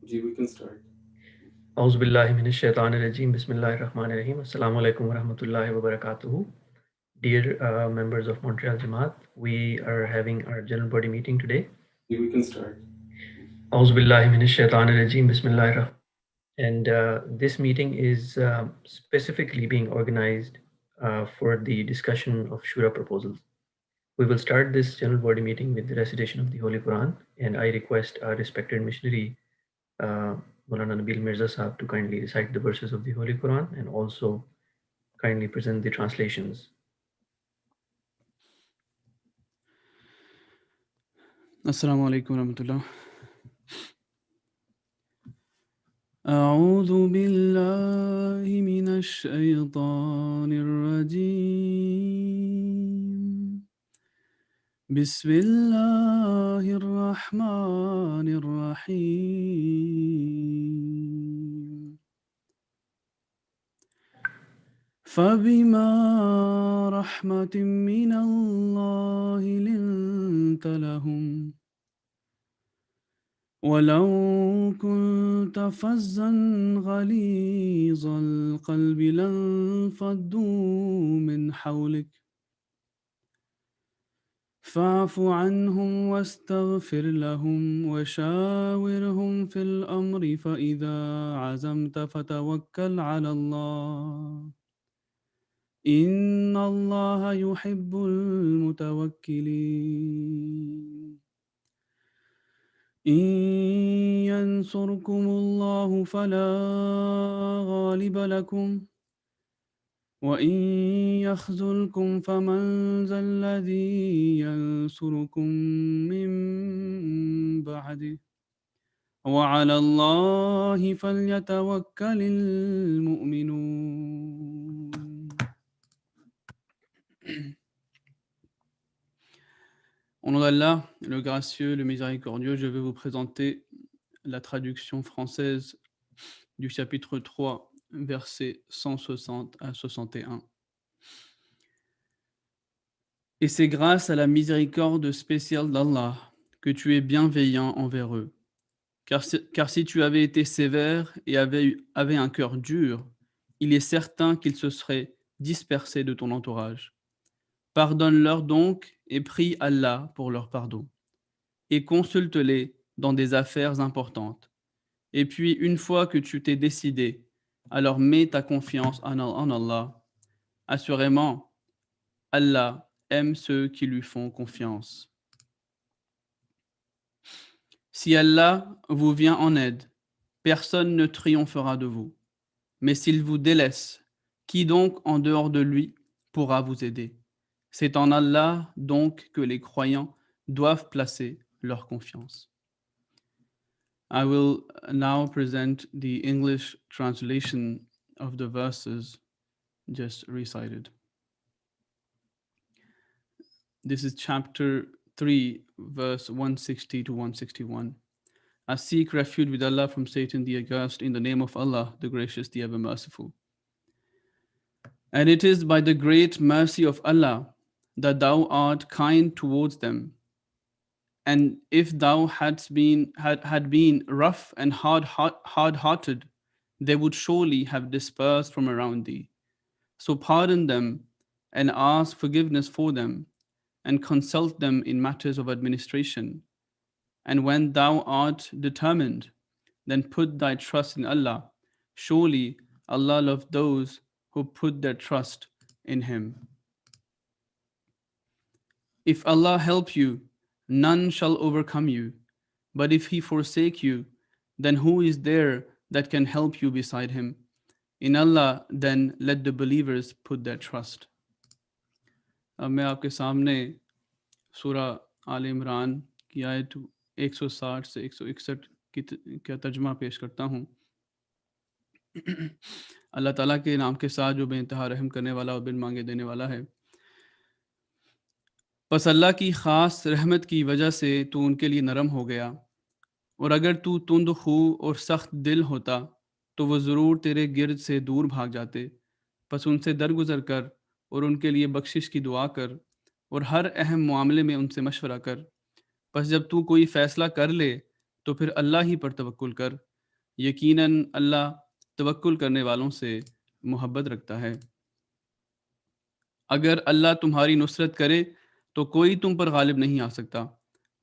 Ji, we can start. Auzubillahiminash-shaytanir-rajim. Bismillahir-rahmanir-rahim. Assalamu alaikum wa rahmatullahi wa barakatuhu. Dear members of Montreal Jamaat, we are having our general body meeting today. Ji, we can start. Auzubillahiminash-shaytanir-rajim. Bismillahir-rahmanir-rahim. And this meeting is specifically being organized for the discussion of Shura proposals. We will start this general body meeting with the recitation of the Holy Quran, and I request our respected missionary uh, Maulana Nabil Mirza Sahab to kindly recite the verses of the Holy Quran and also kindly present the translations. Assalamu alaikum warahmatullah. أعوذ بالله من الشيطان الرجيم. بسم الله الرحمن الرحيم. فبما رحمة من الله لنت لهم ولو كنت فظا غليظ القلب لانفضوا من حولك فاعف عنهم واستغفر لهم وشاورهم في الأمر فإذا عزمت فتوكل على الله إن الله يحب المتوكلين إن ينصركم الله فلا غالب لكم وإن يخذلكم فمن ذا الذي ينصركم من بعده وعلى الله فليتوكل المؤمنون. Au nom d'Allah, le gracieux, le miséricordieux, je vais vous présenter la traduction française du chapitre 3, versets 160 à 61. Et c'est grâce à la miséricorde spéciale d'Allah que tu es bienveillant envers eux. Car si tu avais été sévère et avais un cœur dur, il est certain qu'ils se seraient dispersés de ton entourage. Pardonne-leur donc et prie Allah pour leur pardon. Et consulte-les dans des affaires importantes. Et puis, une fois que tu t'es décidé, alors mets ta confiance en Allah. Assurément, Allah aime ceux qui lui font confiance. Si Allah vous vient en aide, personne ne triomphera de vous. Mais s'il vous délaisse, qui donc en dehors de lui pourra vous aider? C'est en Allah donc que les croyants doivent placer leur confiance. I will now present the English translation of the verses just recited. This is chapter 3, verse 160 to 161. I seek refuge with Allah from Satan the August in the name of Allah, the Gracious, the Ever Merciful. And it is by the great mercy of Allah that thou art kind towards them. And if thou had been rough and hard-hearted, they would surely have dispersed from around thee. So pardon them and ask forgiveness for them, and consult them in matters of administration. And when thou art determined, then put thy trust in Allah. Surely Allah loves those who put their trust in Him. If Allah help you, none shall overcome you. But if He forsake you, then who is there that can help you beside Him? In Allah, then let the believers put their trust. अब मैं आपके सामने सूरा आल इमरान की आयत 160 से 161 का तर्जमा पेश करता हूँ। अल्लाह ताला के नाम के साथ जो बेइंतहा रहम करने वाला और बिन मांगे देने वाला है। बस अल्लाह की ख़ास रहमत की वजह से तू उनके लिए नरम हो गया, और अगर तू तुंद खू और सख्त दिल होता तो वो ज़रूर तेरे गिर्द से दूर भाग जाते। बस उनसे दरगुजर कर और उनके लिए बख्शिश की दुआ कर और हर अहम मामले में उनसे मशवरा कर। बस जब तू कोई फ़ैसला कर ले तो फिर अल्लाह ही पर तवक्कुल कर, यकीनन अल्लाह तवक्कुल करने वालों से मोहब्बत रखता है। अगर अल्लाह तुम्हारी नुसरत करे तो कोई तुम पर गालिब नहीं आ सकता,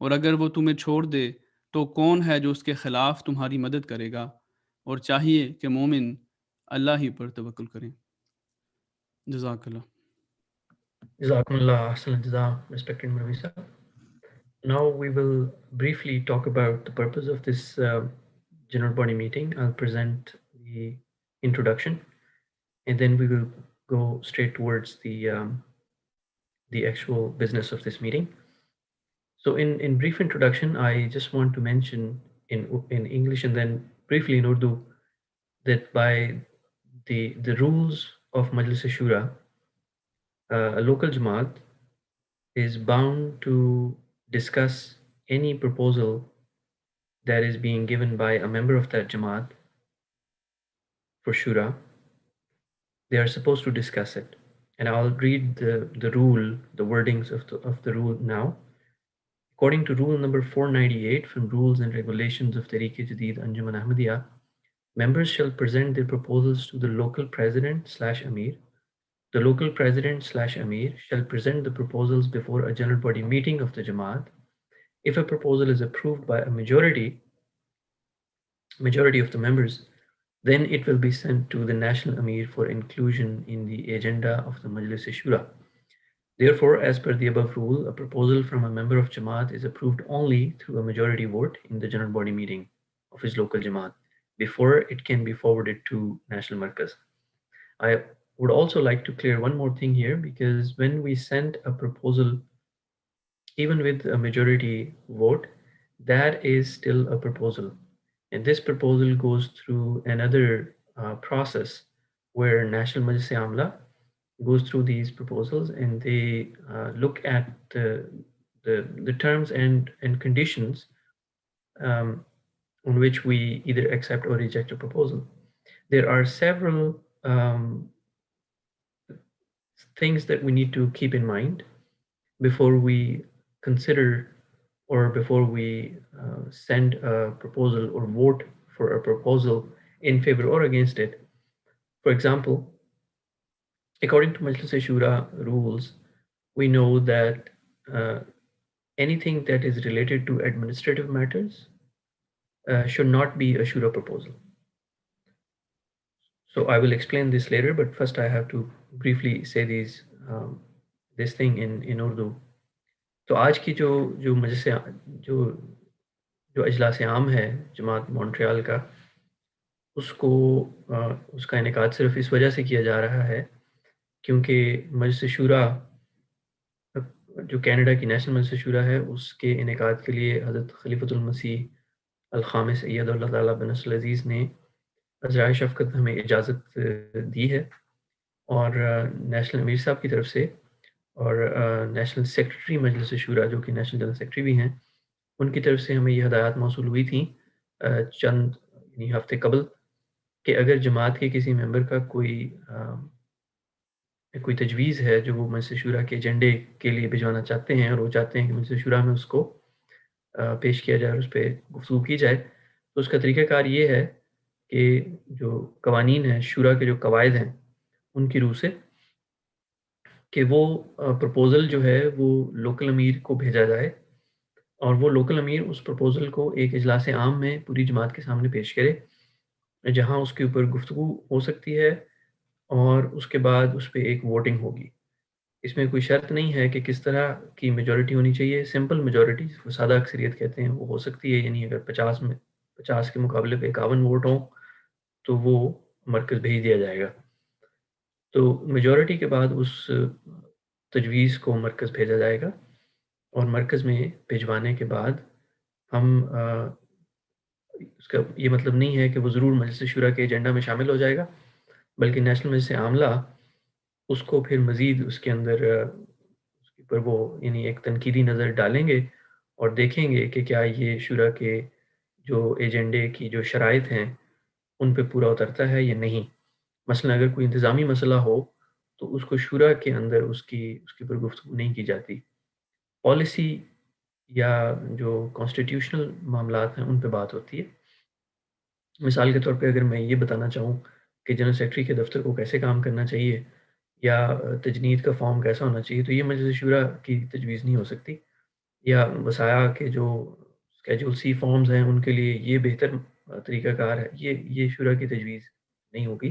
और अगर वो तुम्हें छोड़ दे तो कौन है जो उसके ख़िलाफ़ तुम्हारी मदद करेगा। और चाहिए कि मोमिन अल्लाह ही पर तवक्कुल करें। जज़ाकल्लाह। Jazakumullah ahsan jaza, respected Murabi sir. Now we will briefly talk about the purpose of this general body meeting. I'll present the introduction, and then we will go straight towards the actual business of this meeting. So, in brief introduction, I just want to mention in English and then briefly in Urdu that by the rules of Majlis Shura, a local Jamaat is bound to discuss any proposal that is being given by a member of that Jamaat for Shura. They are supposed to discuss it. And I'll read the rule, the wordings of the rule now. According to rule number 498 from Rules and Regulations of Tariq-e-Jadid Anjuman Ahmadiyya, members shall present their proposals to the local president slash Amir. The local president slash Amir shall present the proposals before a general body meeting of the Jamaat. If a proposal is approved by a majority of the members, then it will be sent to the National Amir for inclusion in the agenda of the Majlis Shura. Therefore, as per the above rule, a proposal from a member of Jamaat is approved only through a majority vote in the general body meeting of his local Jamaat before it can be forwarded to National Markaz. I would also like to clear one more thing here, because when we send a proposal, even with a majority vote, that is still a proposal. And this proposal goes through another process where National Majlis Amla goes through these proposals, and they look at the terms and conditions um, on which we either accept or reject a proposal. There are several things that we need to keep in mind before we consider or before we send a proposal or vote for a proposal in favor or against it. For example, according to Majlis Shura rules, we know that uh, anything that is related to administrative matters should not be a Shura proposal. So I will explain this later, but first I have to briefly say this thing in Urdu. तो आज की जो मजलिस जो जो अजलास आम है जमात Montreal का, उसको उसका इनेकाद सिर्फ इस वजह से किया जा रहा है क्योंकि मजलिस शूरा, जो कनाडा की नेशनल मजलिस शूरा है, उसके इनेकाद के लिए हज़रत खलीफतुल मसीह अल ख़ामिस अय्यदहुल्लाह ताला बिनस्रुल अज़ीज़ ने अज़राए शफ़क़त हमें इजाज़त दी है, और नेशनल अमीर साहब की तरफ से और नेशनल सेक्रेटरी मजलिस शूरा, जो कि नेशनल जनरल सेक्रेटरी भी हैं, उनकी तरफ से हमें ये हदायत मौसूल हुई थी चंद यानी हफ़्ते कबल, कि अगर जमात के किसी मेंबर का कोई तजवीज़ है जो वो मजलिस शूरा के एजेंडे के लिए भिजवाना चाहते हैं, और वो चाहते हैं कि मजलिस शूरा में उसको पेश किया जाए और उस पे गुफ्तगू की जाए, तो उसका तरीक़ाकार ये है कि जो कवानीन हैं, शूरा के जो कवायद हैं, उनकी रूह से, कि वो प्रपोज़ल जो है वो लोकल अमीर को भेजा जाए, और वो लोकल अमीर उस प्रपोज़ल को एक इजलास आम में पूरी जमात के सामने पेश करे, जहाँ उसके ऊपर गुफ्तगू हो सकती है और उसके बाद उस पे एक वोटिंग होगी। इसमें कोई शर्त नहीं है कि किस तरह की मेजॉरिटी होनी चाहिए। सिंपल मेजॉरिटी, जिसको सादा अक्सरियत कहते हैं, वो हो सकती है। यानी अगर 50 के मुकाबले पे 51 वोट हों, तो वो मरकज़ भेज दिया जाएगा। तो मेजॉरिटी के बाद उस तजवीज़ को मरकज़ भेजा जाएगा, और मरकज़ में भिजवाने के बाद हम उसका ये मतलब नहीं है कि वो ज़रूर मजलिस शूरा के एजेंडा में शामिल हो जाएगा, बल्कि नेशनल मजलिस आमला उसको फिर मज़ीद उसके अंदर उसके ऊपर वो यानी एक तनकीदी नज़र डालेंगे और देखेंगे कि क्या ये शूरा के जो एजेंडे की जो शराइत हैं, उन पे पूरा उतरता है या नहीं। मसलन अगर कोई इंतज़ामी मसला हो, तो उसको शूरा के अंदर उसके ऊपर गुफ्तगू नहीं की जाती। पॉलिसी या जो कॉन्स्टिट्यूशनल मामलात हैं, उन पे बात होती है। मिसाल के तौर पे अगर मैं ये बताना चाहूँ कि जनरल सेक्रेटरी के दफ्तर को कैसे काम करना चाहिए या तजनीद का फॉर्म कैसा होना चाहिए, तो ये मजलिस शूरा की तजवीज़ नहीं हो सकती। या वसाया के जो स्केड्यूल सी फॉर्म्स हैं उनके लिए ये बेहतर तरीक़ाकार है, ये शुरा की तजवीज़ नहीं होगी,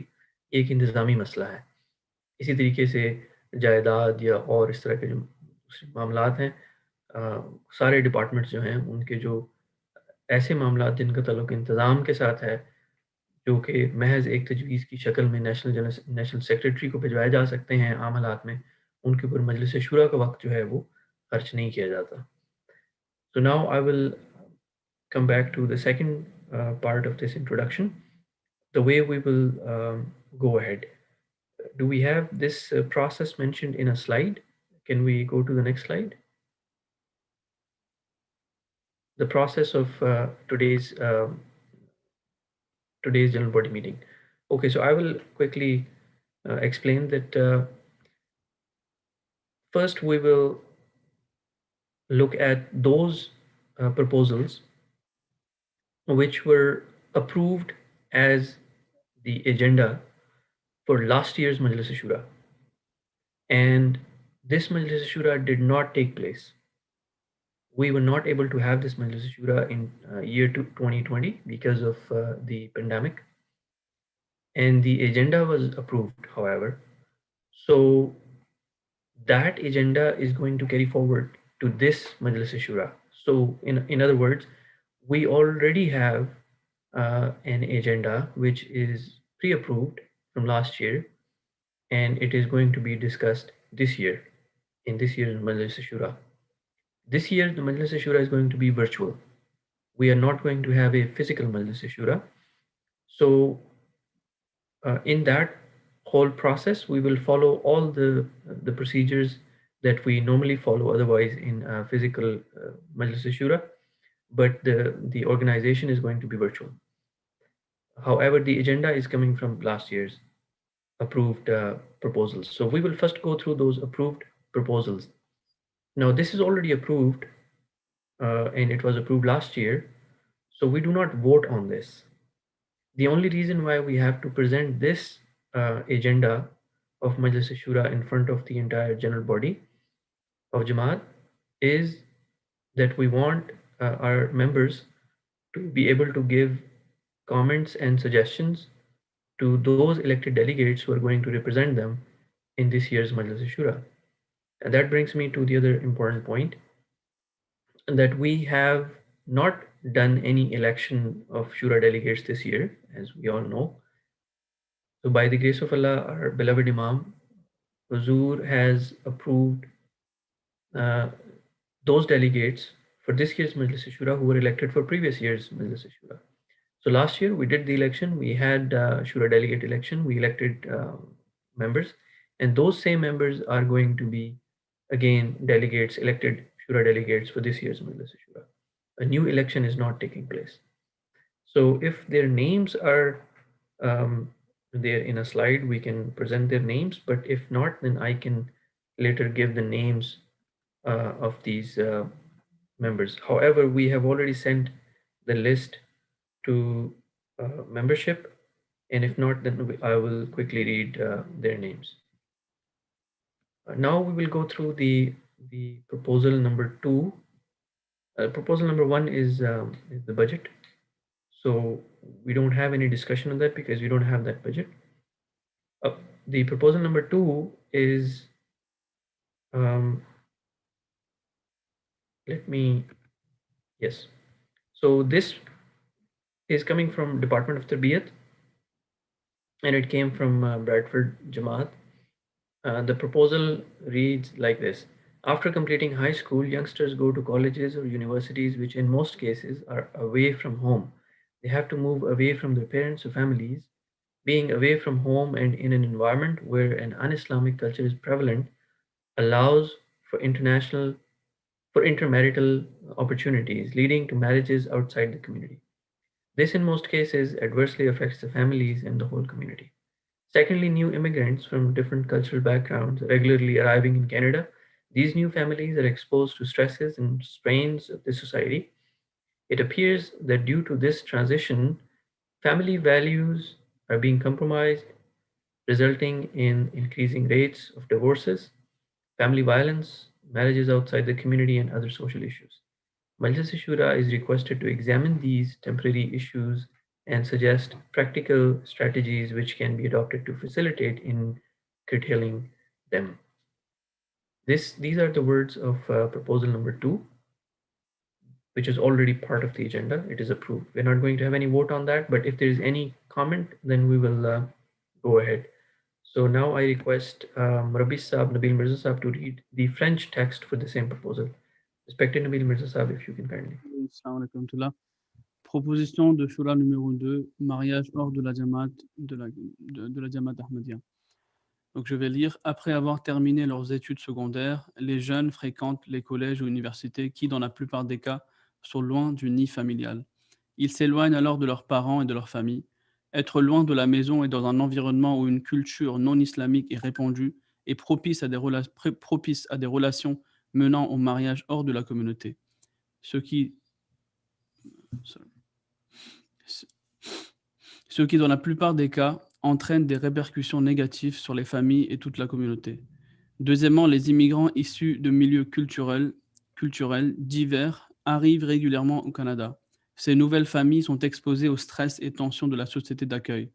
ये एक इंतज़ामी मसला है। इसी तरीके से जायदाद या और इस तरह के जो दूसरे मामलात हैं, सारे डिपार्टमेंट्स जो हैं उनके जो ऐसे मामलात जिनका ताल्लुक इंतज़ाम के साथ है, जो कि महज़ एक तजवीज़ की शक्ल में नेशनल सेक्रेटरी को भिजवाए जा सकते हैं आम हालात में, उनके ऊपर मजलिस शूरा का वक़्त जो है वो खर्च नहीं किया जाता। So now I will come back to the second part of this introduction, the way we will go ahead. Do we have this process mentioned in a slide? Can we go to the next slide? The process of today's general body meeting. Okay, so I will quickly explain that first we will look at those proposals which were approved as the agenda for last year's Majlis Shura, and this Majlis Shura did not take place. We were not able to have this Majlis Shura in year 2020 because of the pandemic, and the agenda was approved, however. So that agenda is going to carry forward to this Majlis Shura. So, in other words, we already have an agenda which is pre approved from last year, and it is going to be discussed this year in this year's Majlis Shura. This year, the Majlis Shura is going to be virtual. We are not going to have a physical Majlis Shura. So, in that whole process, we will follow all the procedures that we normally follow otherwise in physical Majlis Shura, but the organization is going to be virtual. However, the agenda is coming from last year's approved proposals. So we will first go through those approved proposals. Now, this is already approved and it was approved last year. So we do not vote on this. The only reason why we have to present this agenda of Majlis Shura in front of the entire general body of Jamaat is that we want our members to be able to give comments and suggestions to those elected delegates who are going to represent them in this year's Majlis Shura. And that brings me to the other important point that we have not done any election of Shura delegates this year, as we all know. So, by the grace of Allah, our beloved Imam, Huzur has approved uh, those delegates for this year's Majlis Shura who were elected for previous year's Majlis Shura. So, last year we did the election, we had Shura delegate election, we elected members, and those same members are going to be again delegates, elected Shura delegates for this year's Majlis Shura. A new election is not taking place. So if their names are there in a slide, we can present their names. But if not, then I can later give the names of these members. However, we have already sent the list to membership, and if not, then I will quickly read their names. Now we will go through the proposal number two. Proposal number one is the budget. So we don't have any discussion on that because we don't have that budget. Uh, the proposal number two is, um, let me, yes. So this is coming from Department of Tarbiyat and it came from Bradford Jamaat. The proposal reads like this. After completing high school, youngsters go to colleges or universities, which in most cases are away from home. They have to move away from their parents or families. Being away from home and in an environment where an un-Islamic culture is prevalent allows for international for intermarital opportunities, leading to marriages outside the community. This, in most cases, adversely affects the families and the whole community. Secondly, new immigrants from different cultural backgrounds regularly arriving in Canada. These new families are exposed to stresses and strains of the society. It appears that due to this transition, Family values are being compromised, resulting in increasing rates of divorces, family violence, marriages outside the community, and other social issues. Majlis Shura is requested to examine these temporary issues and suggest practical strategies which can be adopted to facilitate in curtailing them. These are the words of proposal number two, which is already part of the agenda. It is approved. We're not going to have any vote on that, but if there is any comment, then we will go ahead. So now I request Rabbi Saab, Nabil Mirza Saab to read the French text for the same proposal. Respected Nabil Mirza Saab, if you can kindly. Assalamu alaikum tullah. Proposition de Shura numéro 2, mariage hors de la Jamaat de la Jamaat Ahmadiyya. Donc je vais lire. Après avoir terminé leurs études secondaires, les jeunes fréquentent les collèges ou universités qui, dans la plupart des cas, sont loin du nid familial. Ils s'éloignent alors de leurs parents et de leur famille. Être loin de la maison et dans un environnement où une culture non islamique est répandue est propice à des relations menant au mariage hors de la communauté. Ce qui, ce qui, dans la plupart des cas, entraîne des répercussions négatives sur les familles et toute la communauté. Deuxièmement, les immigrants issus de milieux culturels divers arrivent régulièrement au Canada. Ces nouvelles familles sont exposées au stress et tensions de la société d'accueil.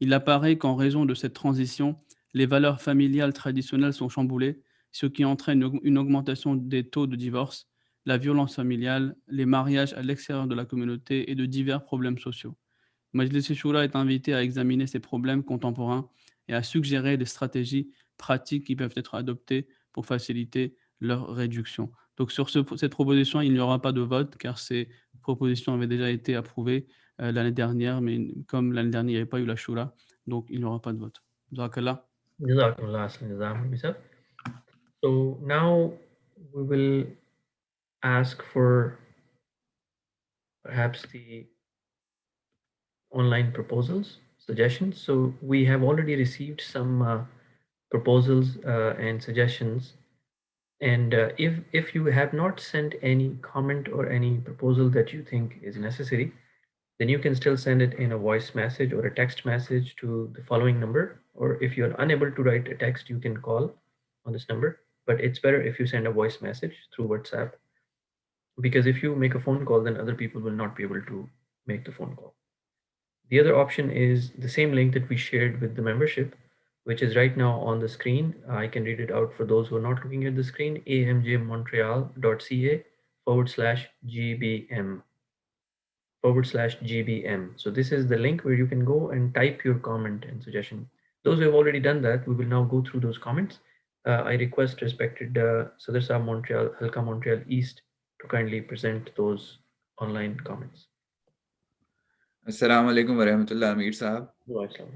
Il apparaît qu'en raison de cette transition, les valeurs familiales traditionnelles sont chamboulées, ce qui entraîne une augmentation des taux de divorce, la violence familiale, les mariages à l'extérieur de la communauté et de divers problèmes sociaux. Majlis Shura est invité à examiner ces problèmes contemporains et à suggérer des stratégies pratiques qui peuvent être adoptées pour faciliter leur réduction. Donc sur cette proposition, il n'y aura pas de vote car ces propositions avaient déjà été approuvées l'année dernière, mais comme l'année dernière, il n'y avait pas eu la Shura, donc il n'y aura pas de vote. Jazakallah. Jazakumullah khairan, Jazakum Sir. So now we will ask for perhaps the online proposals, suggestions. So we have already received some proposals and suggestions. And if you have not sent any comment or any proposal that you think is necessary, then you can still send it in a voice message or a text message to the following number. Or if you're unable to write a text, you can call on this number. But it's better if you send a voice message through WhatsApp, because if you make a phone call, then other people will not be able to make the phone call. The other option is the same link that we shared with the membership, which is right now on the screen. I can read it out for those who are not looking at the screen: amjmontreal.ca/GBM /GBM. So this is the link where you can go and type your comment and suggestion. Those who have already done that, we will now go through those comments. I request respected Sadr Saab Montreal, Halka Montreal East to kindly present those online comments. Assalamu alaikum wa rahmatullah, Amir Saab. Wa alaikum.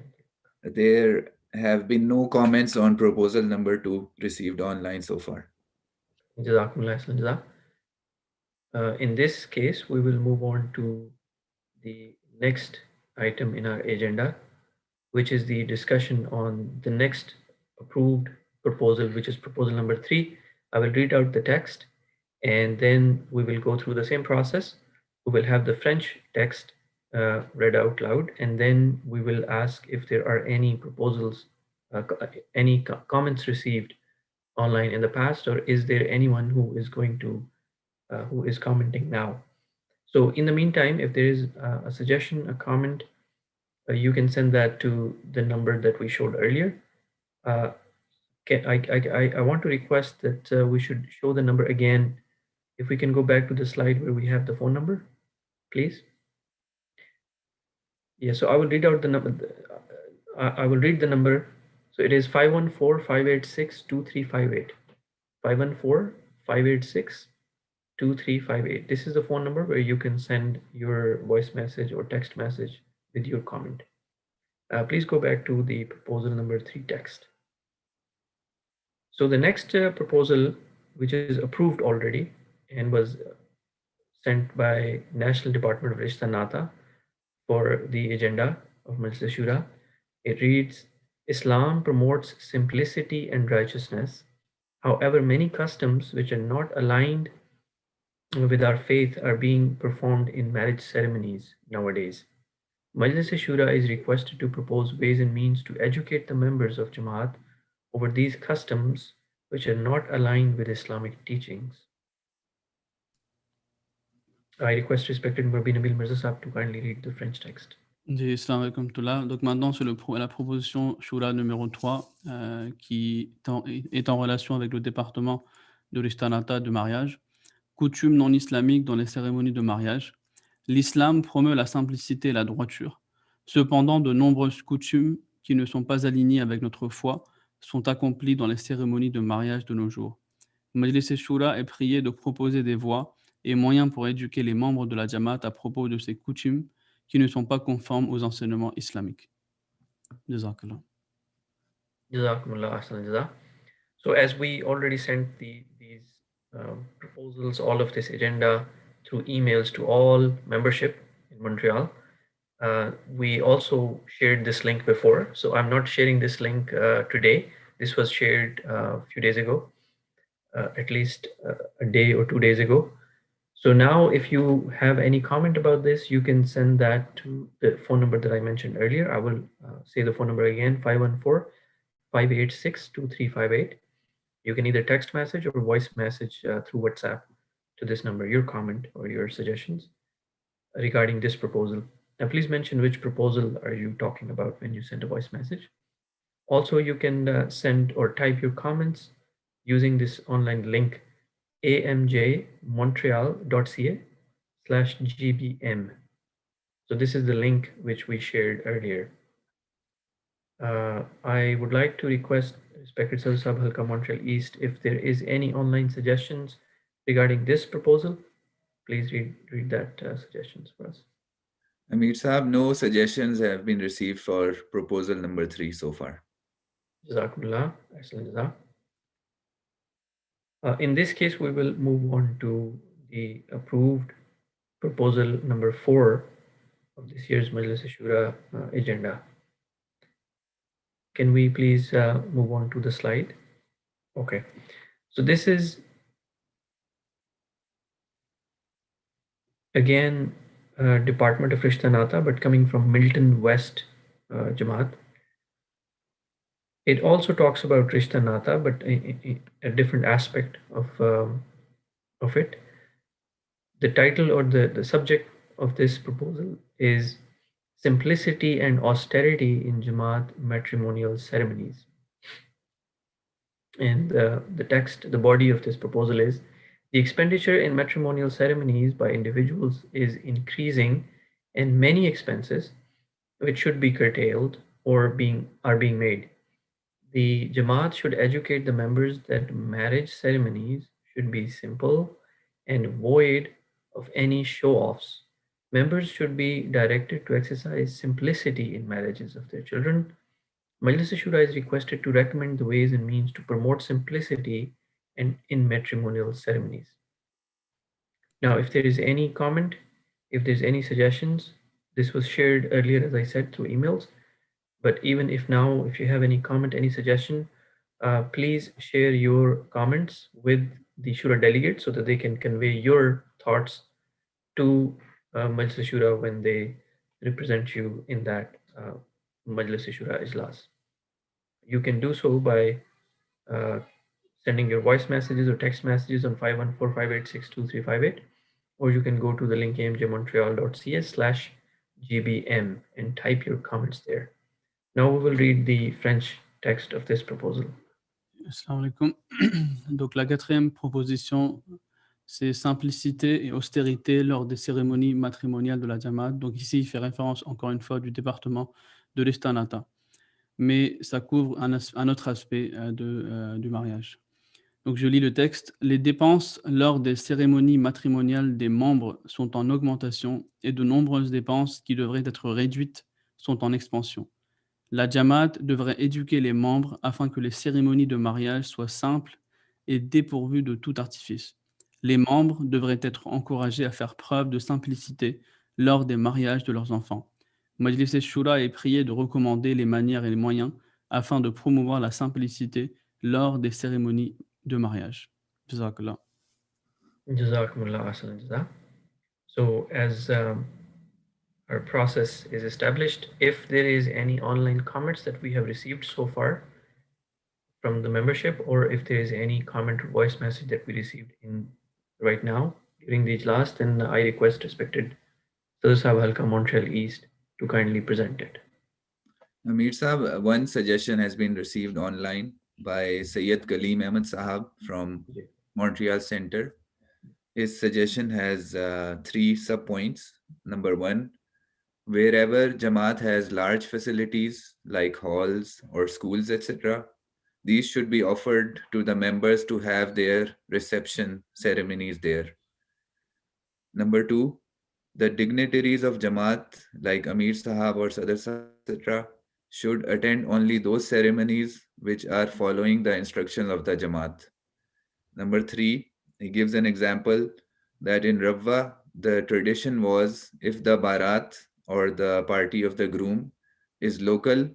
There have been no comments on proposal number 2 received online so far. Jazakumullah khairan, Jazak. In this case, we will move on to the next item in our agenda, which is the discussion on the next approved proposal, which is proposal number 3. I will read out the text and then we will go through the same process. We will have the French text read out loud, and then we will ask if there are any proposals, any comments received online in the past, or is there anyone who is going to, who is commenting now. So in the meantime, if there is a suggestion, a comment, you can send that to the number that we showed earlier. I want to request that we should show the number again. If we can go back to the slide where we have the phone number, please. Yeah, so I will read out the number. I will read the number. So it is 514-586-2358. 514-586-2358. This is the phone number where you can send your voice message or text message with your comment. Please go back to the proposal number 3 text. So the next proposal, which is approved already and was sent by National Department of Rishta Nata for the agenda of Majlis Shura, it reads, Islam promotes simplicity and righteousness. However, many customs which are not aligned with our faith are being performed in marriage ceremonies nowadays. Majlis Shura is requested to propose ways and means to educate the members of Jamaat over these customs which are not aligned with Islamic teachings. I request respected Murbi Nabil Mirza Sahab to kindly read the French text. Salam alaikum Toula. Donc maintenant, sur la proposition Shura numéro 3, qui est en relation avec le département de l'Ishtanata de mariage. Coutumes non islamiques dans les cérémonies de mariage. L'islam promeut la simplicité et la droiture. Cependant, de nombreuses coutumes qui ne sont pas alignées avec notre foi sont accomplies dans les cérémonies de mariage de nos jours. Majlis Shura est prié de proposer des voies et moyens pour éduquer les membres de la Jamaat à propos de ces coutumes qui ne sont pas conformes aux enseignements islamiques. Jazakallah. Jazakumullah ahsan jaza. So as we already sent these proposals, all of this agenda through emails to all membership in Montreal, we also shared this link before. So I'm not sharing this link today. This was shared a few days ago, at least a day or 2 days ago. So now if you have any comment about this, you can send that to the phone number that I mentioned earlier. I will say the phone number again, 514-586-2358. You can either text message or voice message through WhatsApp to this number, your comment or your suggestions regarding this proposal. Now, please mention which proposal are you talking about when you send a voice message. Also, you can send or type your comments using this online link amjmontreal.ca/gbm. So this is the link which we shared earlier. I would like to request respected Sir Sab Halka Montreal East, if there is any online suggestions regarding this proposal, please read that suggestions for us. Amir Saab, no suggestions have been received for proposal number 3 so far. Jazakumullah. Excellent. In this case, we will move on to the approved proposal number 4 of this year's Majlis Shura agenda. Can we please move on to the slide? Okay. So this is again Department of Rishta Nata, but coming from Milton West Jamaat. It also talks about Rishta Nata, but a different aspect of it. The title or the subject of this proposal is Simplicity and Austerity in Jamaat Matrimonial Ceremonies. And the text, the body of this proposal is, the expenditure in matrimonial ceremonies by individuals is increasing, and many expenses which should be curtailed or are being made. The Jamaat should educate the members that marriage ceremonies should be simple and void of any show-offs. Members should be directed to exercise simplicity in marriages of their children. Majlis Shura is requested to recommend the ways and means to promote simplicity in matrimonial ceremonies. Now, if there is any comment, if there's any suggestions, this was shared earlier, as I said, through emails. But even if now, if you have any comment, any suggestion, please share your comments with the Shura delegates so that they can convey your thoughts to Majlis Shura when they represent you in that Majlis Shura Ijlas. You can do so by uh, sending your voice messages or text messages on 514-586-2358, or you can go to the link amjmontreal.ca/gbm and type your comments there. Now we will read the French text of this proposal. Assalamu alaikum. Donc la quatrième proposition, c'est simplicité et austérité lors des cérémonies matrimoniales de la Jamaat. Donc ici, il fait référence encore une fois du département de l'Istanata. Mais ça couvre un autre aspect du mariage. Donc je lis le texte. Les dépenses lors des cérémonies matrimoniales des membres sont en augmentation et de nombreuses dépenses qui devraient être réduites sont en expansion. La Jamaat devrait éduquer les membres afin que les cérémonies de mariage soient simples et dépourvues de tout artifice. Les membres devraient être encouragés à faire preuve de simplicité lors des mariages de leurs enfants. Majlis Shura est prié de recommander les manières et les moyens afin de promouvoir la simplicité lors des cérémonies de mariage. Jazakallah. Jazakumullah ahsan jaza. So as our process is established. If there is any online comments that we have received so far from the membership, or if there is any comment or voice message that we received in right now during the Ijlas, then I request respected Sadr Sahab Halka Montreal East to kindly present it. Amir Sahab, one suggestion has been received online by Sayyid Kaleem Ahmed Sahab from Yeah. Montreal Center. His suggestion has three sub-points. Number one, wherever Jamaat has large facilities like halls or schools, etc., these should be offered to the members to have their reception ceremonies there. Number two, the dignitaries of Jamaat like Amir Sahab or Sadr Sahab, etc., should attend only those ceremonies which are following the instructions of the Jamaat. Number three, he gives an example that in Rabwa, the tradition was if the Barat or the party of the groom is local,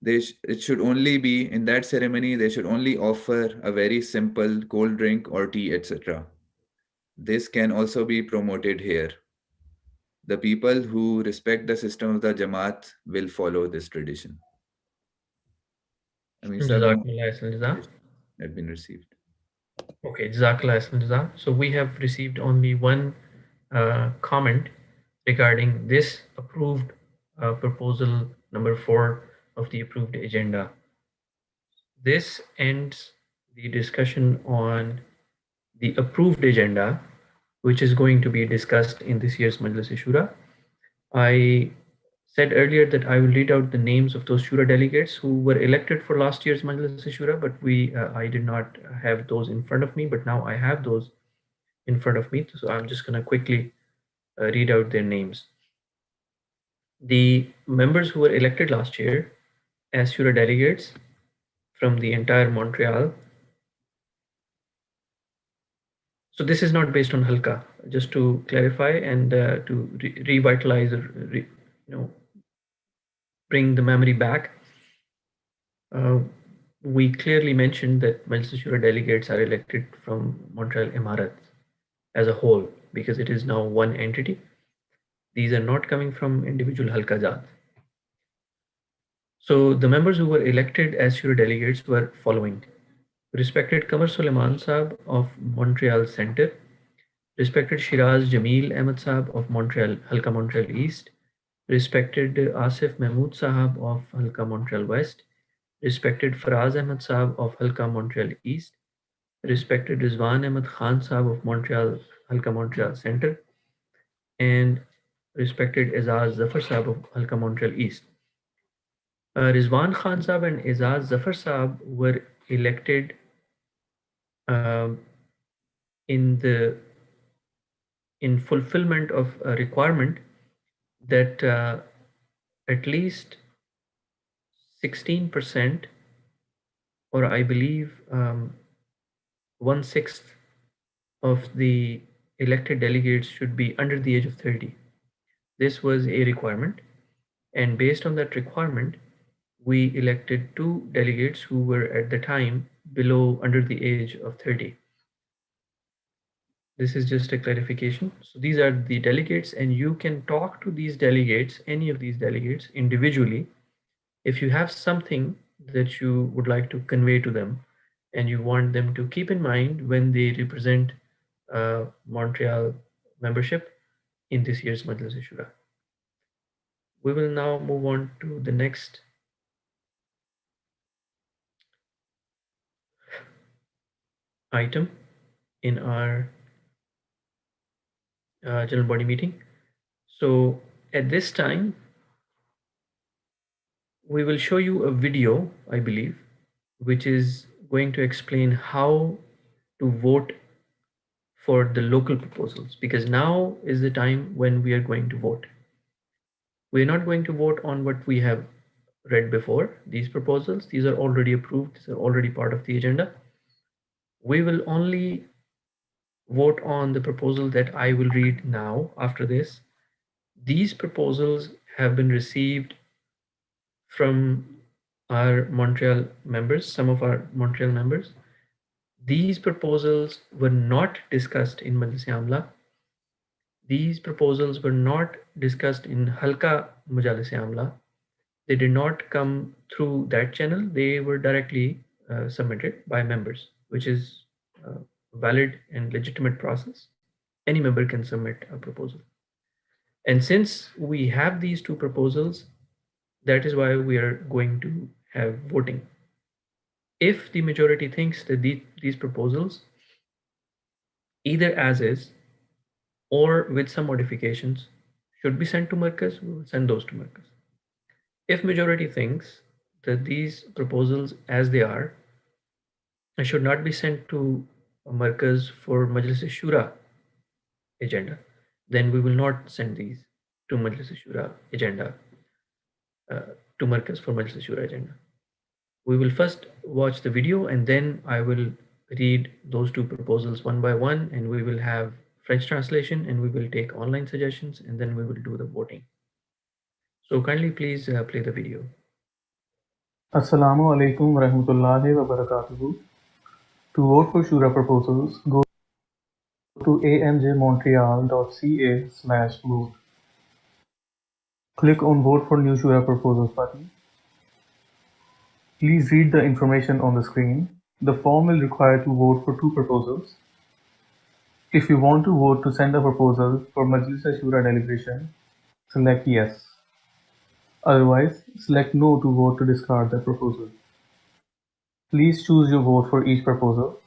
it should only be in that ceremony, they should only offer a very simple cold drink or tea, etc. This can also be promoted here. The people who respect the system of the Jamaat will follow this tradition. I mean, sir, no Jazakallah Ahsan Jaza. suggestions have been received. Okay, Jazakallah Ahsan Jaza. So we have received only one comment regarding this approved proposal number 4 of the approved agenda. This ends the discussion on the approved agenda, which is going to be discussed in this year's Majlis Shura. I said earlier that I will read out the names of those Shura delegates who were elected for last year's Majlis Shura, but I did not have those in front of me, but now I have those in front of me. So I'm just going to quickly read out their names. The members who were elected last year as Shura delegates from the entire Montreal. So this is not based on Halka, just to clarify and to revitalize or bring the memory back. Uh, we clearly mentioned that Majlis Shura delegates are elected from Montreal Emarat as a whole because it is now one entity. These are not coming from individual Halka Jat. So the members who were elected as Shura delegates were following. Respected Kamar Suleiman Saab of Montreal Centre, respected Shiraz Jameel Ahmed Saab of Montreal, Halka Montreal East, respected Asif Mahmood Sahab of Halka Montreal West, respected Faraz Ahmed Saab of Halka Montreal East, respected Rizwan Ahmed Khan Saab of Montreal, Halka Montreal Centre, and respected Azaz Zafar Saab of Halka Montreal East. Rizwan Khan Saab and Azaz Zafar Saab were elected um, in the in fulfillment of a requirement that at least 16%, or I believe 1/6 of the elected delegates should be under the age of 30. This was a requirement, and based on that requirement, we elected 2 delegates who were at the time below under the age of 30. This is just a clarification. So these are the delegates, and you can talk to these delegates, any of these delegates, individually. If you have something that you would like to convey to them and you want them to keep in mind when they represent Montreal membership in this year's Majlis Shura. We will now move on to the next item in our general body meeting. So at this time, we will show you a video, I believe, which is going to explain how to vote for the local proposals, because now is the time when we are going to vote. We're not going to vote on what we have read before. These proposals, these are already approved, these are already part of the agenda. We will only vote on the proposal that I will read now after this. These proposals have been received from our Montreal members, some of our Montreal members. These proposals were not discussed in Majlis Amla. These proposals were not discussed in Halka Majalis Amla. They did not come through that channel. They were directly submitted by members, which is a valid and legitimate process. Any member can submit a proposal. And since we have these two proposals, that is why we are going to have voting. If the majority thinks that these proposals, either as is or with some modifications, should be sent to Markaz, we will send those to Markaz. If majority thinks that these proposals as they are should not be sent to Markaz for Majlis Shura agenda, then we will not send these to Majlis Shura agenda, uh, to Markaz for Majlis Shura agenda. We will first watch the video and then I will read those two proposals one by one, and we will have French translation and we will take online suggestions and then we will do the voting. So kindly please play the video. Assalamu alaikum warahmatullahi wabarakatuh. To vote for Shura proposals, go to amjmontreal.ca/vote. Click on Vote for New Shura Proposals button. Please read the information on the screen. The form will require to vote for two proposals. If you want to vote to send a proposal for Majlis Shura deliberation, select Yes. Otherwise, select No to vote to discard the proposal. Please choose your vote for each proposal.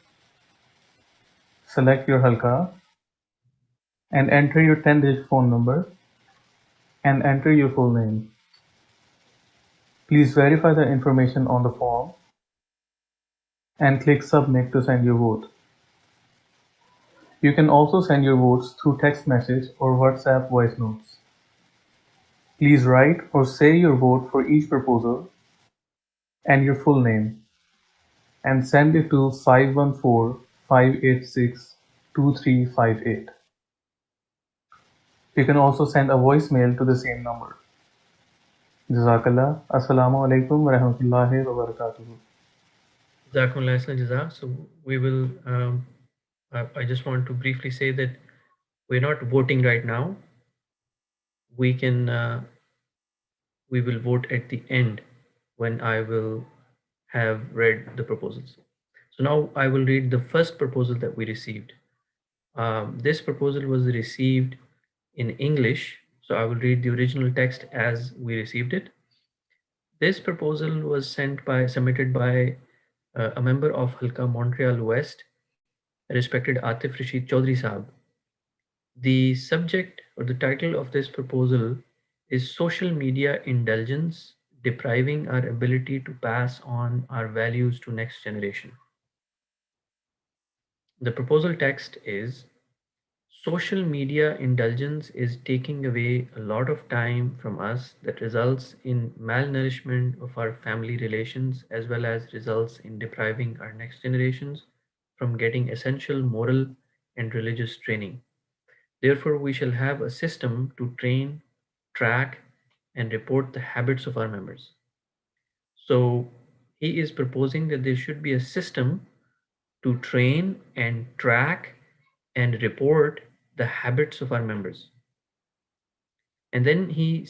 Select your halqa and enter your 10-digit phone number and enter your full name. Please verify the information on the form and click Submit to send your vote. You can also send your votes through text message or WhatsApp voice notes. Please write or say your vote for each proposal and your full name and send it to 514-586-2358. You can also send a voicemail to the same number. Jazakallah. Assalamu alaikum wa rahmatullahi wa barakatuh. So we will, I just want to briefly say that we're not voting right now. We can, we will vote at the end when I will have read the proposals. So now I will read the first proposal that we received. This proposal was received in English, so I will read the original text as we received it. This proposal was submitted by a member of Halka Montreal West, respected Atif Rashid Chaudhry Saab. The subject or the title of this proposal is Social Media Indulgence Depriving Our Ability to Pass on Our Values to Next Generation. The proposal text is: social media indulgence is taking away a lot of time from us that results in malnourishment of our family relations, as well as results in depriving our next generations from getting essential moral and religious training. Therefore, we shall have a system to train, track, and report the habits of our members. So, he is proposing that there should be a system to train and track and report the habits of our members. And then he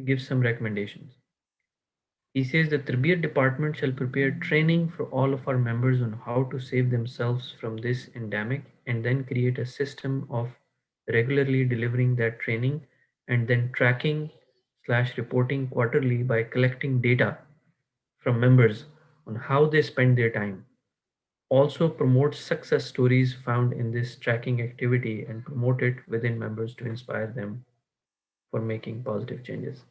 gives some recommendations. He says the Tarbiyat department shall prepare training for all of our members on how to save themselves from this endemic, and then create a system of regularly delivering that training and then tracking slash reporting quarterly by collecting data from members on how they spend their time. Also promote success stories found in this tracking activity and promote it within members to inspire them for making positive changes.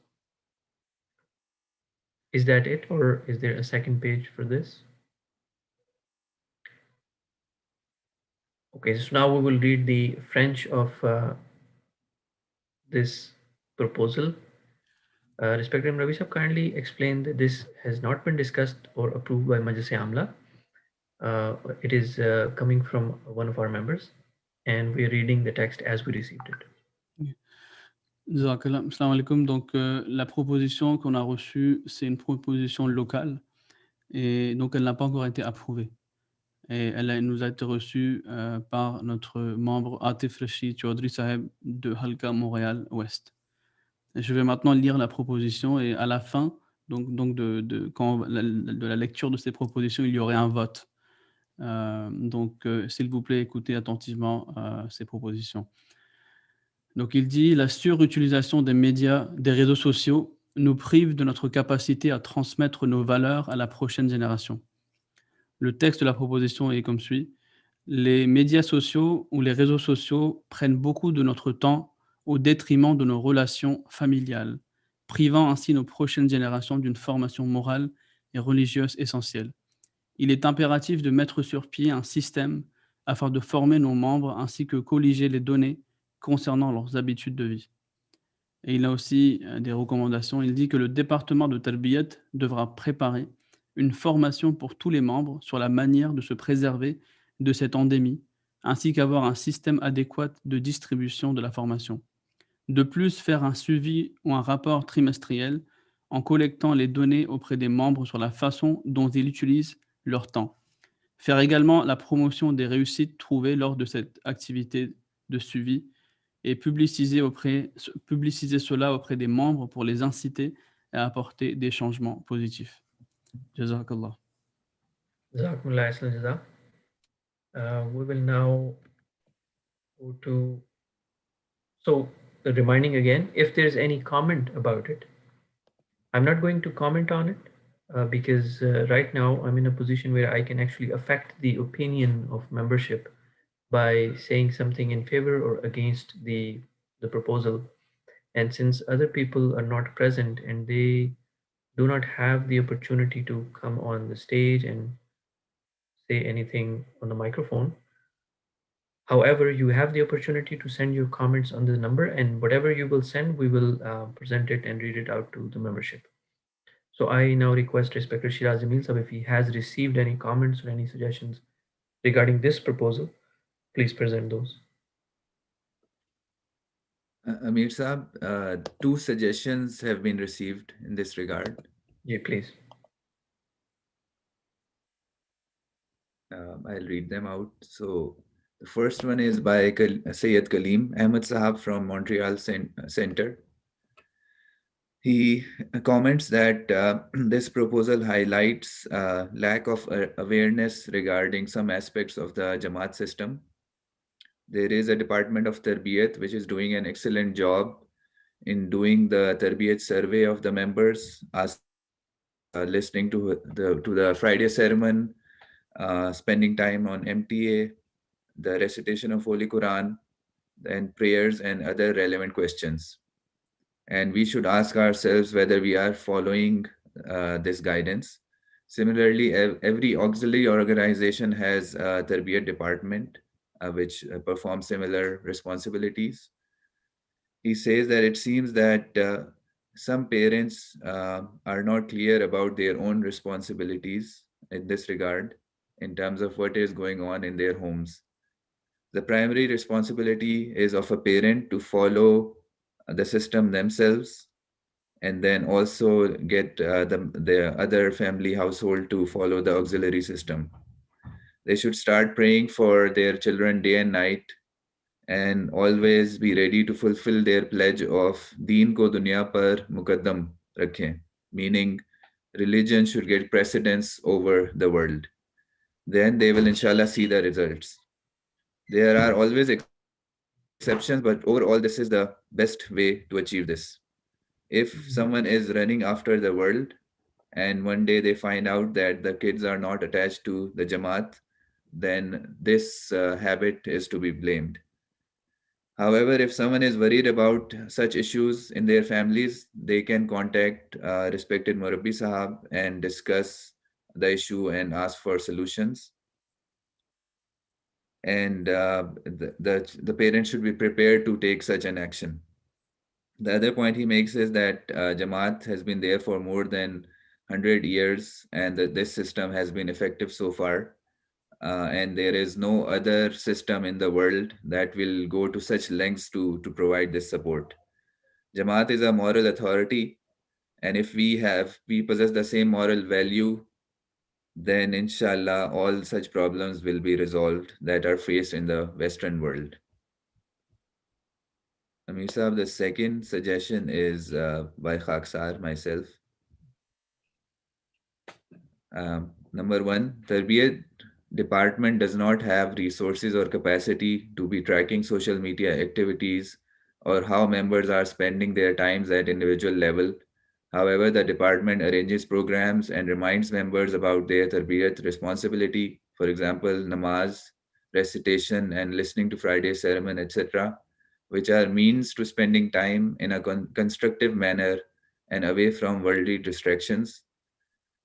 Is that it, or is there a second page for this? Okay, so now we will read the French of this proposal. Respected Ravi Sahab, kindly explain that this has not been discussed or approved by Majlis Amla. It is coming from one of our members, and we are reading the text as we received it. Jazakallah. Assalamu alaikum. Donc, la proposition qu'on a reçue, c'est une proposition locale et donc elle n'a pas encore été approuvée. et elle nous a été reçue par notre membre Atif Rashid Chaudhry Saheb de Halka Montréal Ouest. Et je vais maintenant lire la proposition et à la fin donc de la lecture de ces propositions, il y aurait un vote. Donc, s'il vous plaît, écoutez attentivement ces propositions. Donc, il dit « La surutilisation des médias, des réseaux sociaux nous prive de notre capacité à transmettre nos valeurs à la prochaine génération. » Le texte de la proposition est comme suit. « Les médias sociaux ou les réseaux sociaux prennent beaucoup de notre temps au détriment de nos relations familiales, privant ainsi nos prochaines générations d'une formation morale et religieuse essentielle. Il est impératif de mettre sur pied un système afin de former nos membres ainsi que colliger les données concernant leurs habitudes de vie. » Et il a aussi des recommandations. Il dit que le département de Tarbiyat devra préparer une formation pour tous les membres sur la manière de se préserver de cette endémie, ainsi qu'avoir un système adéquat de distribution de la formation. De plus, faire un suivi ou un rapport trimestriel en collectant les données auprès des membres sur la façon dont ils utilisent leur temps. Faire également la promotion des réussites trouvées lors de cette activité de suivi et publiciser cela auprès des membres pour les inciter à apporter des changements positifs. Jazakallah. Jazakumullah khairan jaza. We will now go to, so reminding again, if there's any comment about it, I'm not going to comment on it because right now I'm in a position where I can actually affect the opinion of membership by saying something in favor or against the proposal. And since other people are not present and they do not have the opportunity to come on the stage and say anything on the microphone, however, you have the opportunity to send your comments on the number, and whatever you will send, we will present it and read it out to the membership. So I now request Respected Shiraz Emil Sahib, if he has received any comments or any suggestions regarding this proposal, please present those. Amir Saab, two suggestions have been received in this regard. Yeah, please. I'll read them out. So the first one is by Sayyid Kaleem Ahmed Sahab from Montreal Center. He comments that this proposal highlights lack of awareness regarding some aspects of the Jamaat system. There is a department of Tarbiyat which is doing an excellent job in doing the Tarbiyat survey of the members, listening to the Friday sermon, spending time on MTA, the recitation of Holy Quran, and prayers and other relevant questions. And we should ask ourselves whether we are following this guidance. Similarly, every auxiliary organization has a Tarbiyat department which performs similar responsibilities. He says that it seems that some parents are not clear about their own responsibilities in this regard in terms of what is going on in their homes. The primary responsibility is of a parent to follow the system themselves and then also get the other family household to follow the auxiliary system. They should start praying for their children day and night and always be ready to fulfill their pledge of deen ko dunya par mukaddam rakhein, meaning religion should get precedence over the world. Then they will inshallah see the results. There are always exceptions, but overall this is the best way to achieve this. If someone is running after the world and one day they find out that the kids are not attached to the Jamaat, then this habit is to be blamed. However, if someone is worried about such issues in their families, they can contact respected Murabbi Sahab and discuss the issue and ask for solutions. And the parents should be prepared to take such an action. The other point he makes is that Jamaat has been there for more than 100 years and that this system has been effective so far. And there is no other system in the world that will go to such lengths to provide this support. Jamaat is a moral authority, and if we possess the same moral value, then inshallah all such problems will be resolved that are faced in the Western world. Amir Sahab, the second suggestion is by Khaksar, myself. Number one, Tarbiyat department does not have resources or capacity to be tracking social media activities or how members are spending their times at individual level. However, the department arranges programs and reminds members about their Tarbiyat responsibility, for example, namaz, recitation, and listening to Friday sermon, etc., which are means to spending time in a constructive manner and away from worldly distractions.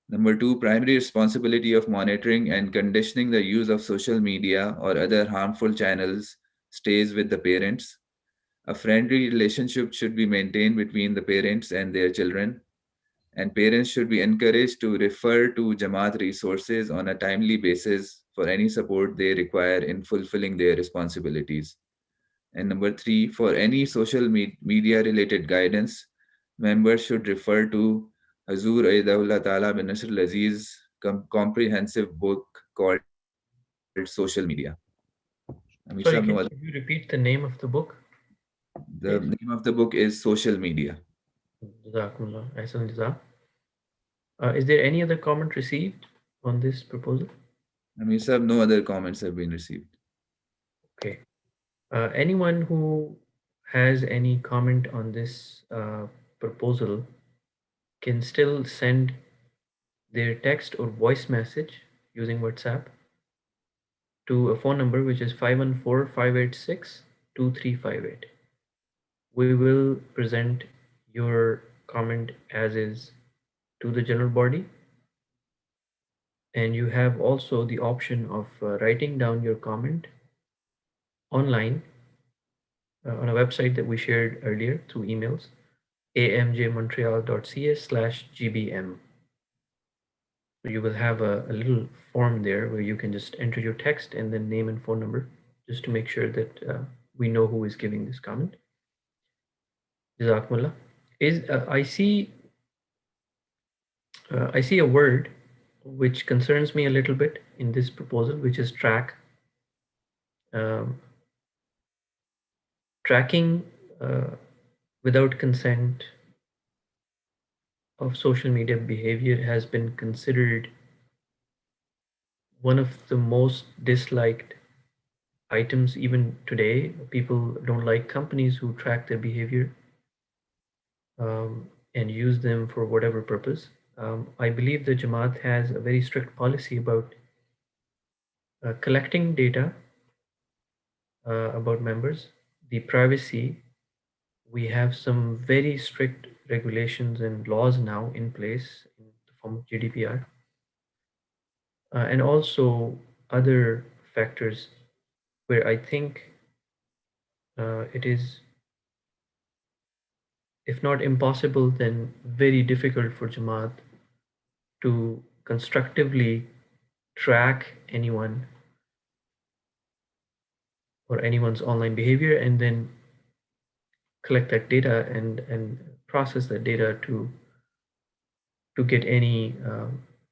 Number two, primary responsibility of monitoring and conditioning the use of social media or other harmful channels stays with the parents. A friendly relationship should be maintained between the parents and their children, and parents should be encouraged to refer to Jamaat resources on a timely basis for any support they require in fulfilling their responsibilities. And number three, for any social media related guidance, members should refer to Hazur Aidahullah Ta'ala bin Nasr Aziz's comprehensive book called Social Media. Amisha, no other. Sorry, can you repeat the name of the book, The please? name of the book is Social Media. Jazakumullah. Ahsan jazak. Is there any other comment received on this proposal? Amisha, no other comments have been received. Okay. Anyone who has any comment on this proposal can still send their text or voice message using WhatsApp to a phone number which is 514-586-2358. We will present your comment as is to the general body, and you have also the option of writing down your comment online on a website that we shared earlier through emails, amjmontreal.ca/gbm. So you will have a little form there where you can just enter your text and then name and phone number just to make sure that we know who is giving this comment. Jazakumullah. I see a word which concerns me a little bit in this proposal, which is track. Um, Tracking without consent of social media behavior has been considered one of the most disliked items even today. People don't like companies who track their behavior and use them for whatever purpose. I believe the Jamaat has a very strict policy about collecting data about members, the privacy. We have some very strict regulations and laws now in place in the form of GDPR, and also other factors where I think it is, if not impossible, then very difficult for Jamaat to constructively track anyone or anyone's online behavior and then collect that data and process that data to get any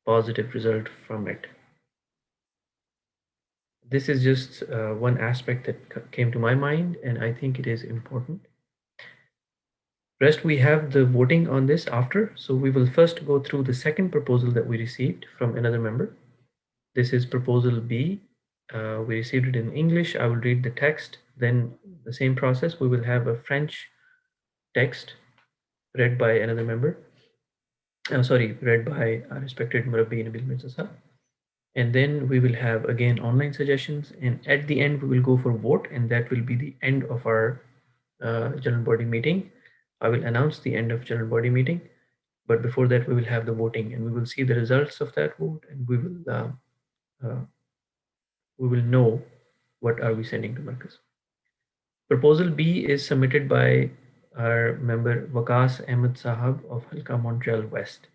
positive result from it. This is just one aspect that came to my mind, and I think it is important. Rest, we have the voting on this after, so we will first go through the second proposal that we received from another member. This is proposal B. We received it in English. I will read the text. Then the same process, we will have a French text read by another member. Read by our respected Murabbi Nabil Mirza Sahab. And then we will have again online suggestions, and at the end we will go for vote, and that will be the end of our general body meeting. I will announce the end of general body meeting, but before that we will have the voting, and we will see the results of that vote, and we will know what are we sending to Marcus. Proposal B is submitted by our member Waqas Ahmed Sahab of Halka Montreal West.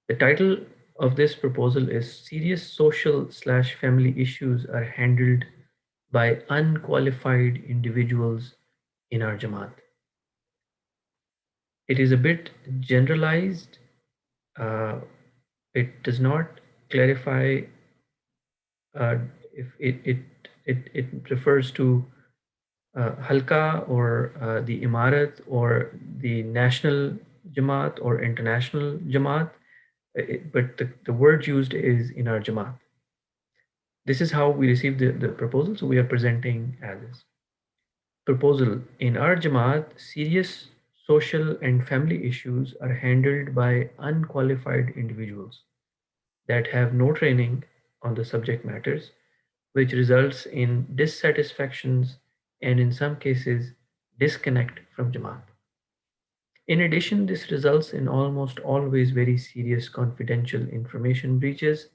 The title of this proposal is Serious Social/Family Issues Are Handled by Unqualified Individuals in Our Jamaat. It is a bit generalized. It does not clarify if it refers to Halka or the Imarat or the national Jamaat or international Jamaat, but the word used is in our Jamaat. This is how we received the proposal, so we are presenting as is. Proposal: in our Jamaat, serious social and family issues are handled by unqualified individuals that have no training on the subject matters, which results in dissatisfactions and, in some cases, disconnect from Jamaat. In addition, this results in almost always very serious confidential information breaches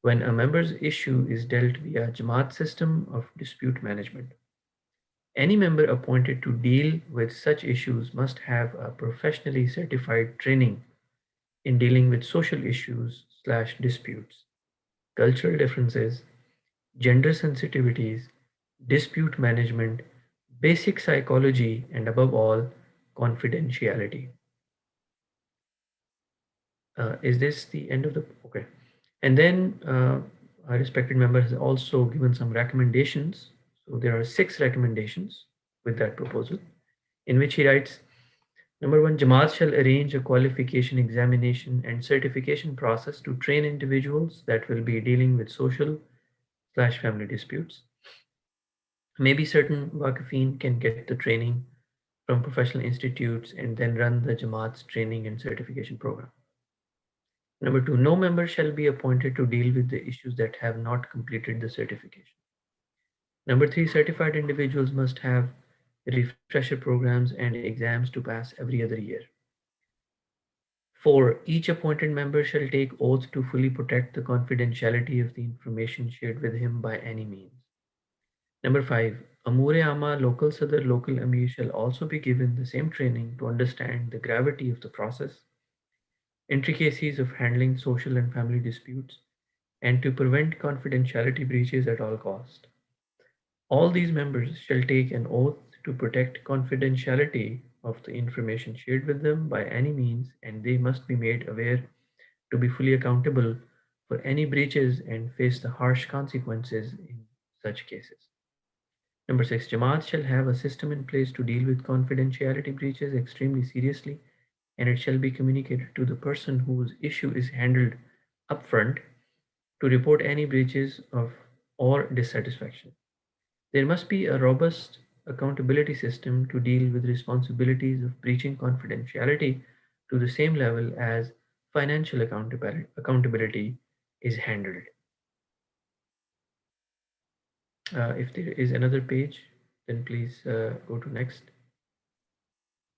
when a member's issue is dealt via Jamaat system of dispute management. Any member appointed to deal with such issues must have a professionally certified training in dealing with social issues/disputes, cultural differences, gender sensitivities, dispute management, basic psychology, and above all, confidentiality. Is this the end of the? Okay. And then our respected member has also given some recommendations. So there are 6 recommendations with that proposal, in which he writes: Number one, Jamaat shall arrange a qualification examination and certification process to train individuals that will be dealing with social/family disputes. Maybe certain Waqifin can get the training from professional institutes and then run the Jamaat's training and certification program. Number two, no member shall be appointed to deal with the issues that have not completed the certification. Number three, certified individuals must have refresher programs and exams to pass every other year. Four, each appointed member shall take oath to fully protect the confidentiality of the information shared with him by any means. Number five, Amure Ama local Sadr local Amir shall also be given the same training to understand the gravity of the process, intricacies of handling social and family disputes, and to prevent confidentiality breaches at all cost. All these members shall take an oath to protect confidentiality of the information shared with them by any means, and they must be made aware to be fully accountable for any breaches and face the harsh consequences in such cases. Number six, Jamaat shall have a system in place to deal with confidentiality breaches extremely seriously, and it shall be communicated to the person whose issue is handled upfront to report any breaches of or dissatisfaction. There must be a robust accountability system to deal with responsibilities of breaching confidentiality to the same level as financial accountability is handled. If there is another page, then please go to next.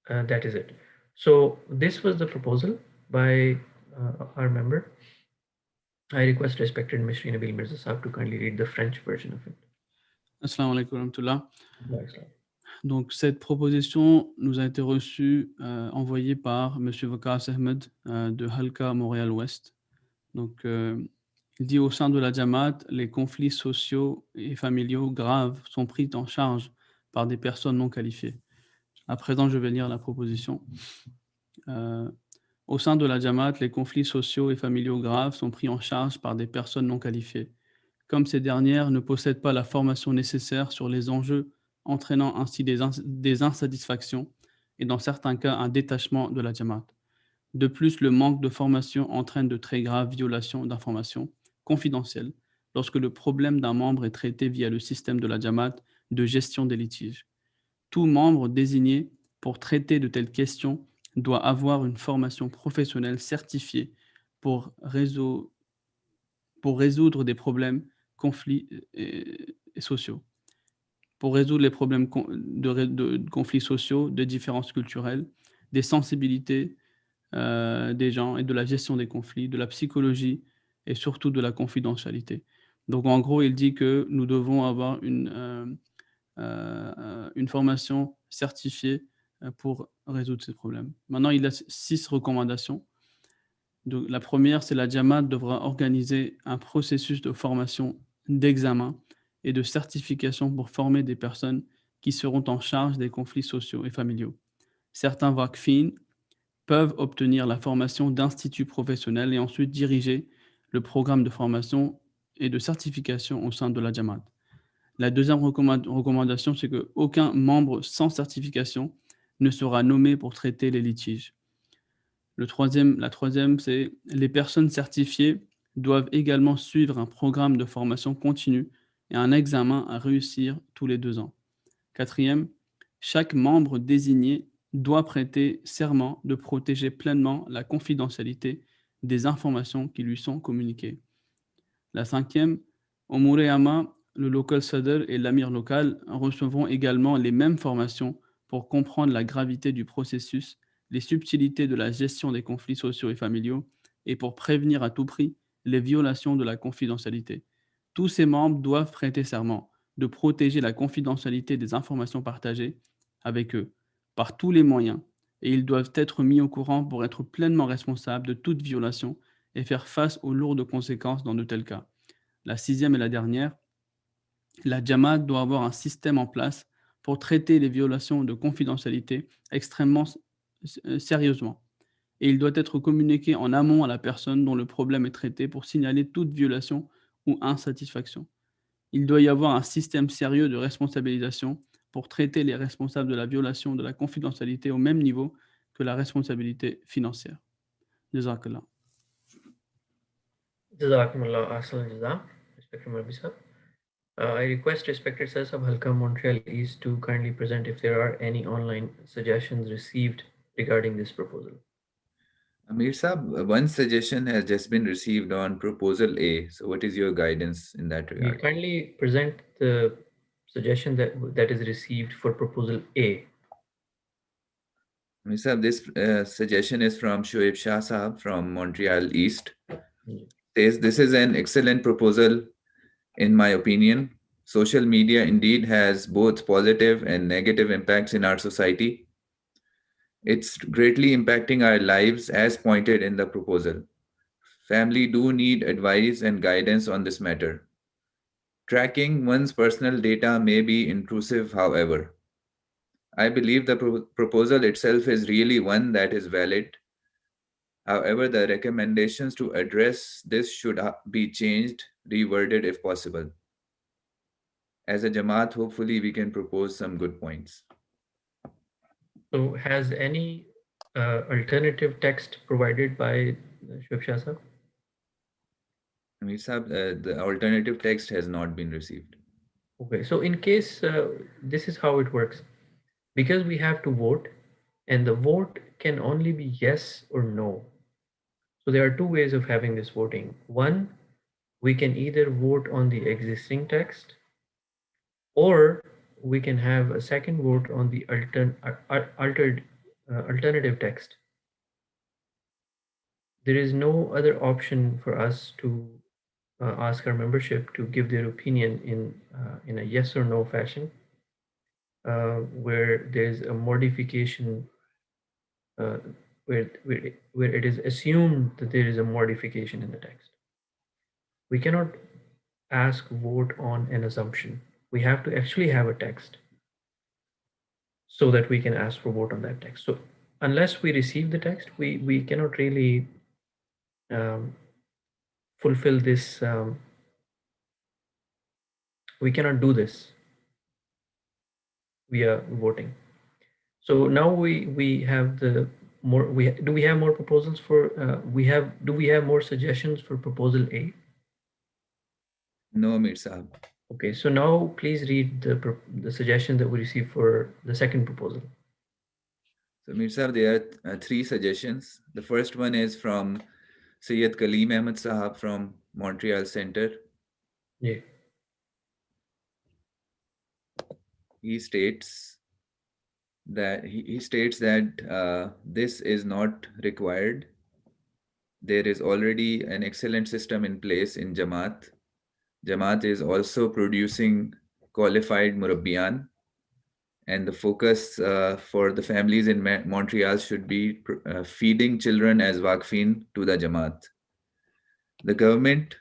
That is it. So this was the proposal by our member. I request respected Mr. Nabil Mirza Saab to kindly read the French version of it. Assalamu alaikum wa rahmatullah. Donc, cette proposition nous a été reçue, envoyée par M. Wakas Ahmed de Halka, Montréal-Ouest. Donc, il dit au sein de la Jamaat, les conflits sociaux et familiaux graves sont pris en charge par des personnes non qualifiées. À présent, je vais lire la proposition. Au sein de la Jamaat, les conflits sociaux et familiaux graves sont pris en charge par des personnes non qualifiées. Comme ces dernières ne possèdent pas la formation nécessaire sur les enjeux, entraînant ainsi des insatisfactions et dans certains cas un détachement de la Jamaat. De plus, le manque de formation entraîne de très graves violations d'informations confidentielles lorsque le problème d'un membre est traité via le système de la Jamaat de gestion des litiges. Tout membre désigné pour traiter de telles questions doit avoir une formation professionnelle certifiée pour résoudre des problèmes, conflits et sociaux. Pour résoudre les problèmes de conflits sociaux, de différences culturelles, des sensibilités des gens et de la gestion des conflits, de la psychologie et surtout de la confidentialité. Donc en gros, il dit que nous devons avoir une formation certifiée pour résoudre ces problèmes. Maintenant, il a 6 recommandations. Donc, la première, c'est la Jamaat devra organiser un processus de formation, d'examen et de certification pour former des personnes qui seront en charge des conflits sociaux et familiaux. Certains Waqfin peuvent obtenir la formation d'instituts professionnels et ensuite diriger le programme de formation et de certification au sein de la Jamaat. La deuxième recommandation, c'est qu'aucun membre sans certification ne sera nommé pour traiter les litiges. La troisième, c'est les personnes certifiées doivent également suivre un programme de formation continue et un examen à réussir tous les 2 ans. Quatrième, chaque membre désigné doit prêter serment de protéger pleinement la confidentialité des informations qui lui sont communiquées. La cinquième, au Mureyama, le local sadr et l'amir local recevront également les mêmes formations pour comprendre la gravité du processus, les subtilités de la gestion des conflits sociaux et familiaux, et pour prévenir à tout prix les violations de la confidentialité. Tous ces membres doivent prêter serment de protéger la confidentialité des informations partagées avec eux par tous les moyens, et ils doivent être mis au courant pour être pleinement responsables de toute violation et faire face aux lourdes conséquences dans de tels cas. La sixième et la dernière, la Jamaat doit avoir un système en place pour traiter les violations de confidentialité extrêmement sérieusement. Et il doit être communiqué en amont à la personne dont le problème est traité pour signaler toute violation ou insatisfaction. Il doit y avoir un système sérieux de responsabilisation pour traiter les responsables de la violation de la confidentialité au même niveau que la responsabilité financière. Jazakallah. Jazakumullah ahsan jaza. Respected Murabbi sir. I request respected Sir of Halka Montreal East to kindly present if there are any online suggestions received regarding this proposal. Amir Saab, one suggestion has just been received on proposal A. So, what is your guidance in that Will you regard? kindly present the suggestion that is received for proposal A? Amir Saab, this suggestion is from Shoaib Shah Saab from Montreal East. Says this is an excellent proposal, in my opinion. Social media indeed has both positive and negative impacts in our society. It's greatly impacting our lives as pointed in the proposal. Family do need advice and guidance on this matter. Tracking one's personal data may be intrusive, however. I believe the proposal itself is really one that is valid. However, the recommendations to address this should be changed, reworded if possible. As a Jamaat, hopefully, we can propose some good points. So, has any alternative text provided by Shoaib Shah sir? Amir Saab, the alternative text has not been received. Okay, so in case this is how it works, because we have to vote, and the vote can only be yes or no. So there are two ways of having this voting. One, we can either vote on the existing text, or we can have a second vote on the alternative text. There is no other option for us to ask our membership to give their opinion in a yes or no fashion, where there's a modification, uh, where it is assumed that there is a modification in the text. We cannot ask vote on an assumption. We have to actually have a text so that we can ask for vote on that text. So unless we receive the text, we cannot really fulfill this. We cannot do this via voting. So now we have the more. Do we have more proposals for? Do we have more suggestions for proposal A? No, Amir Saab. Okay, so now please read the suggestion that we received for the second proposal. So, Amir Saab, there are three suggestions. The first one is from Sayyid Kaleem Ahmed Sahab from Montreal Center. Yeah. He states that this is not required. There is already an excellent system in place in Jamaat. Jamaat is also producing qualified murabbiyan, and the focus for the families in Montreal should be feeding children as waqfin to the Jamaat. The government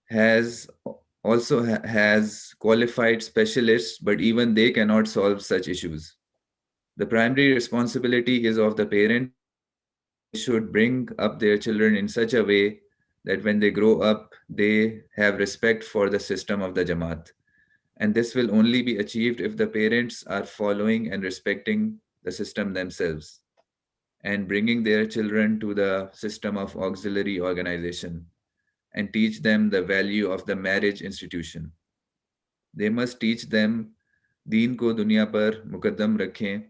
has has qualified specialists, but even they cannot solve such issues. The primary responsibility is of the parents. They should bring up their children in such a way that when they grow up, they have respect for the system of the Jamaat. And this will only be achieved if the parents are following and respecting the system themselves and bringing their children to the system of auxiliary organization and teach them the value of the marriage institution. They must teach them deen ko dunya par mukaddam rakheं,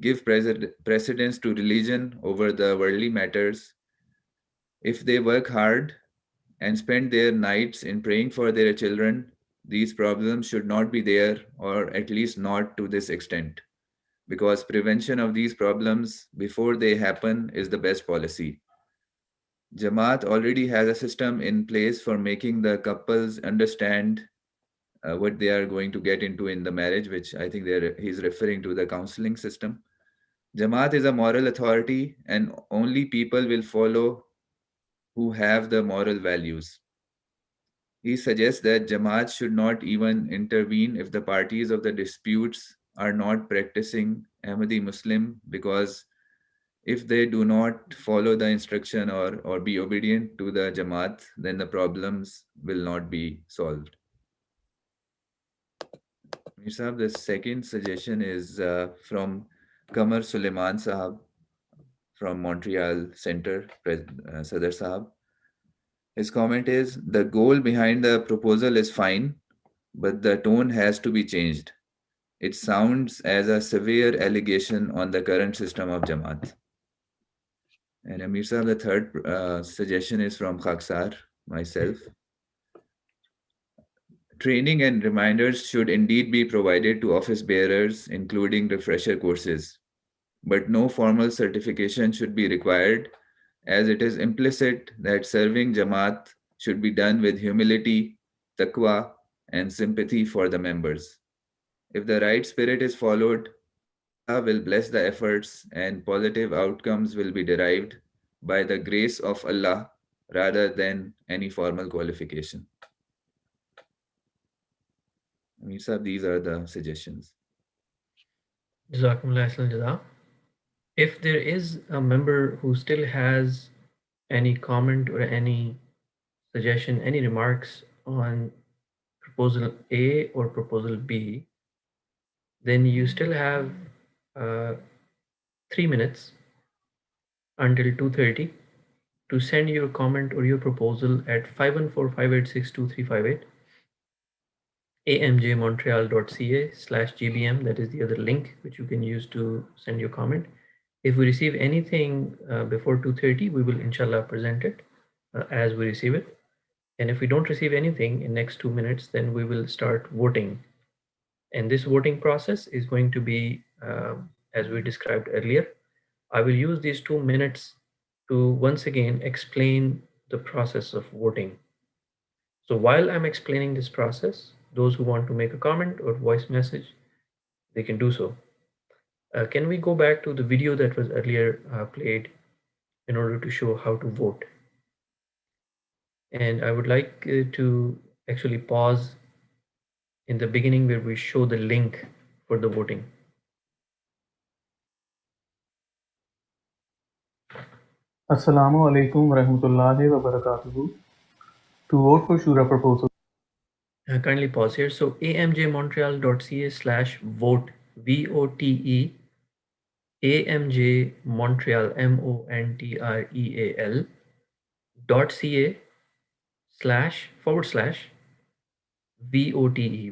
give precedence to religion over the worldly matters. If they work hard and spend their nights in praying for their children, these problems should not be there, or at least not to this extent, because prevention of these problems before they happen is the best policy. Jamaat already has a system in place for making the couples understand what they are going to get into in the marriage, which I think he's referring to the counseling system. Jamaat is a moral authority, and only people will follow who have the moral values. He suggests that Jamaat should not even intervene if the parties of the disputes are not practicing Ahmadi Muslim, because if they do not follow the instruction or be obedient to the Jamaat, then the problems will not be solved. Mir Sahab, the second suggestion is from Kamar Suleiman Sahab from Montreal Center, Sadar Sahab. His comment is, the goal behind the proposal is fine, but the tone has to be changed. It sounds as a severe allegation on the current system of Jamaat. And Amir Sahab, the third suggestion is from Khaksar, myself. Training and reminders should indeed be provided to office bearers, including refresher courses, but no formal certification should be required, as it is implicit that serving Jamaat should be done with humility, taqwa, and sympathy for the members. If the right spirit is followed, Allah will bless the efforts and positive outcomes will be derived by the grace of Allah rather than any formal qualification. Amir Sahib, these are the suggestions. Jazakumullah khairan jaza. If there is a member who still has any comment or any suggestion, any remarks on proposal A or proposal B, then you still have uh, 3 minutes until 2:30 to send your comment or your proposal at 514-586-2358 amjmontreal.ca/gbm. That is the other link which you can use to send your comment. If we receive anything before 2:30, we will inshallah present it as we receive it. And if we don't receive anything in next 2 minutes, then we will start voting. And this voting process is going to be, as we described earlier. I will use these 2 minutes to once again explain the process of voting. So while I'm explaining this process, those who want to make a comment or voice message, they can do so. Can we go back to the video that was earlier played in order to show how to vote? And I would like to actually pause in the beginning where we show the link for the voting. Assalamu alaikum warahmatullahi wabarakatuh. To vote for Shura proposal. Kindly pause here. So amjmontreal.ca/vote, VOTE, AMJ Montreal, MONTREAL .ca//vote,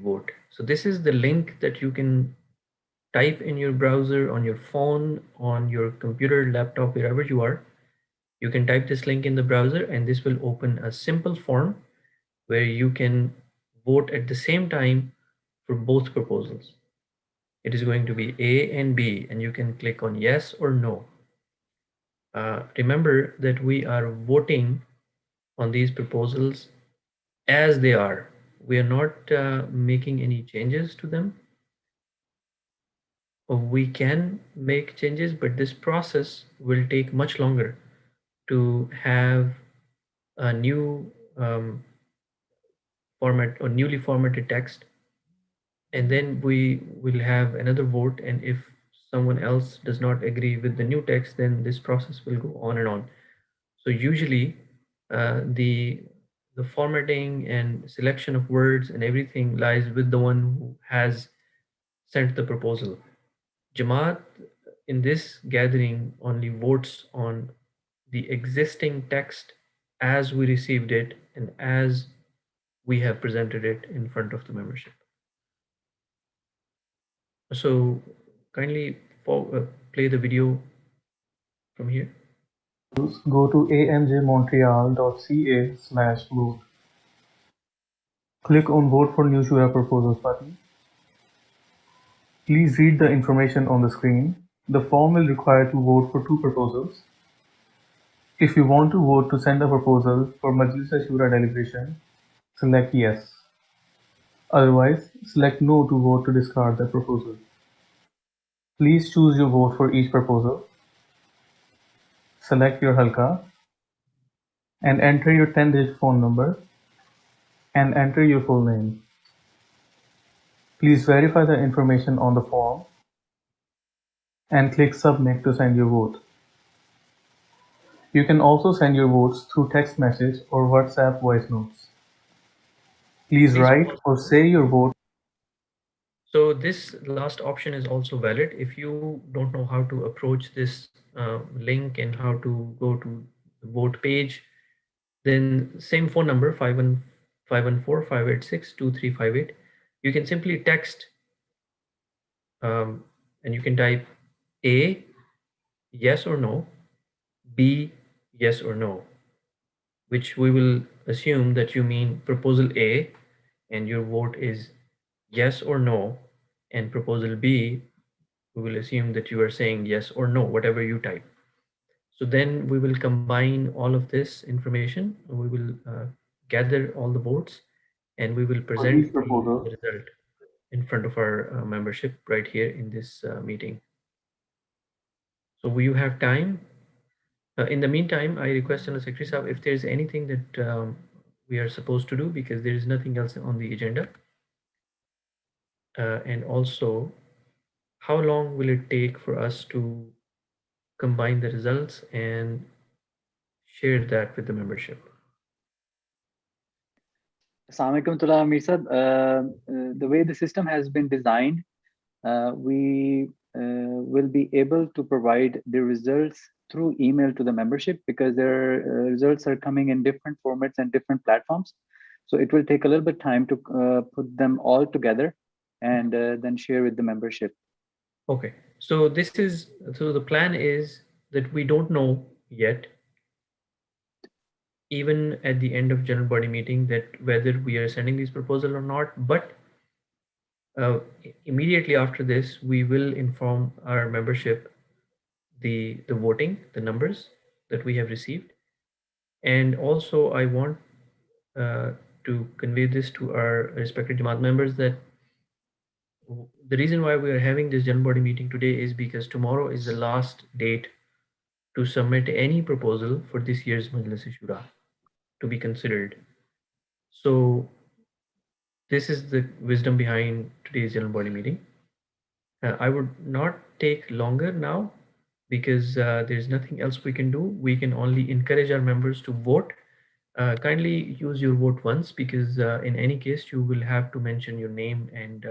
vote. So this is the link that you can type in your browser, on your phone, on your computer, laptop, wherever you are. You can type this link in the browser and this will open a simple form where you can vote at the same time for both proposals. It is going to be A and B, and you can click on yes or no. Remember that we are voting on these proposals as they are. We are not making any changes to them. We can make changes, but this process will take much longer to have a new format or newly formatted text, and then we will have another vote, and if someone else does not agree with the new text, then this process will go on and on. So usually The formatting and selection of words and everything lies with the one who has sent the proposal. Jamaat in this gathering only votes on the existing text as we received it and as we have presented it in front of the membership. So kindly play the video from here. Go to amjmontreal.ca/vote. Click on Vote for New Shura Proposals button. Please read the information on the screen. The form will require to vote for two proposals. If you want to vote to send a proposal for Majlis Shura deliberation, select Yes. Otherwise, select No to vote to discard the proposal. Please choose your vote for each proposal. Select your halqa and enter your 10-digit phone number and enter your full name. Please verify the information on the form and click Submit to send your vote. You can also send your votes through text message or WhatsApp voice notes. Please write or say your vote. So this last option is also valid. If you don't know how to approach this link and how to go to the vote page, then same phone number 514-586-2358. You can simply text and you can type A, yes or no, B, yes or no, which we will assume that you mean proposal A and your vote is yes or no, and proposal B, we will assume that you are saying yes or no, whatever you type. So then we will combine all of this information, we will gather all the votes, and we will For present each the proposal, result in front of our membership right here in this meeting. So you have time. In the meantime, I request General Secretary Sahab if there is anything that we are supposed to do, because there is nothing else on the agenda. And also, how long will it take for us to combine the results and share that with the membership? Assalamualaikum Tullah Amir Sahab. The way the system has been designed, we will be able to provide the results through email to the membership, because their results are coming in different formats and different platforms. So it will take a little bit time to put them all together and then share with the membership. Okay, so the plan is that we don't know yet, even at the end of general body meeting, that whether we are sending this proposal or not. But immediately after this, we will inform our membership the voting, the numbers that we have received, and also I want uh, to convey this to our respected Jamaat members that the reason why we are having this general body meeting today is because tomorrow is the last date to submit any proposal for this year's Majlis Shura to be considered. So this is the wisdom behind today's general body meeting. I would not take longer now, because there's nothing else we can do. We can only encourage our members to vote. Kindly use your vote once, because in any case you will have to mention your name and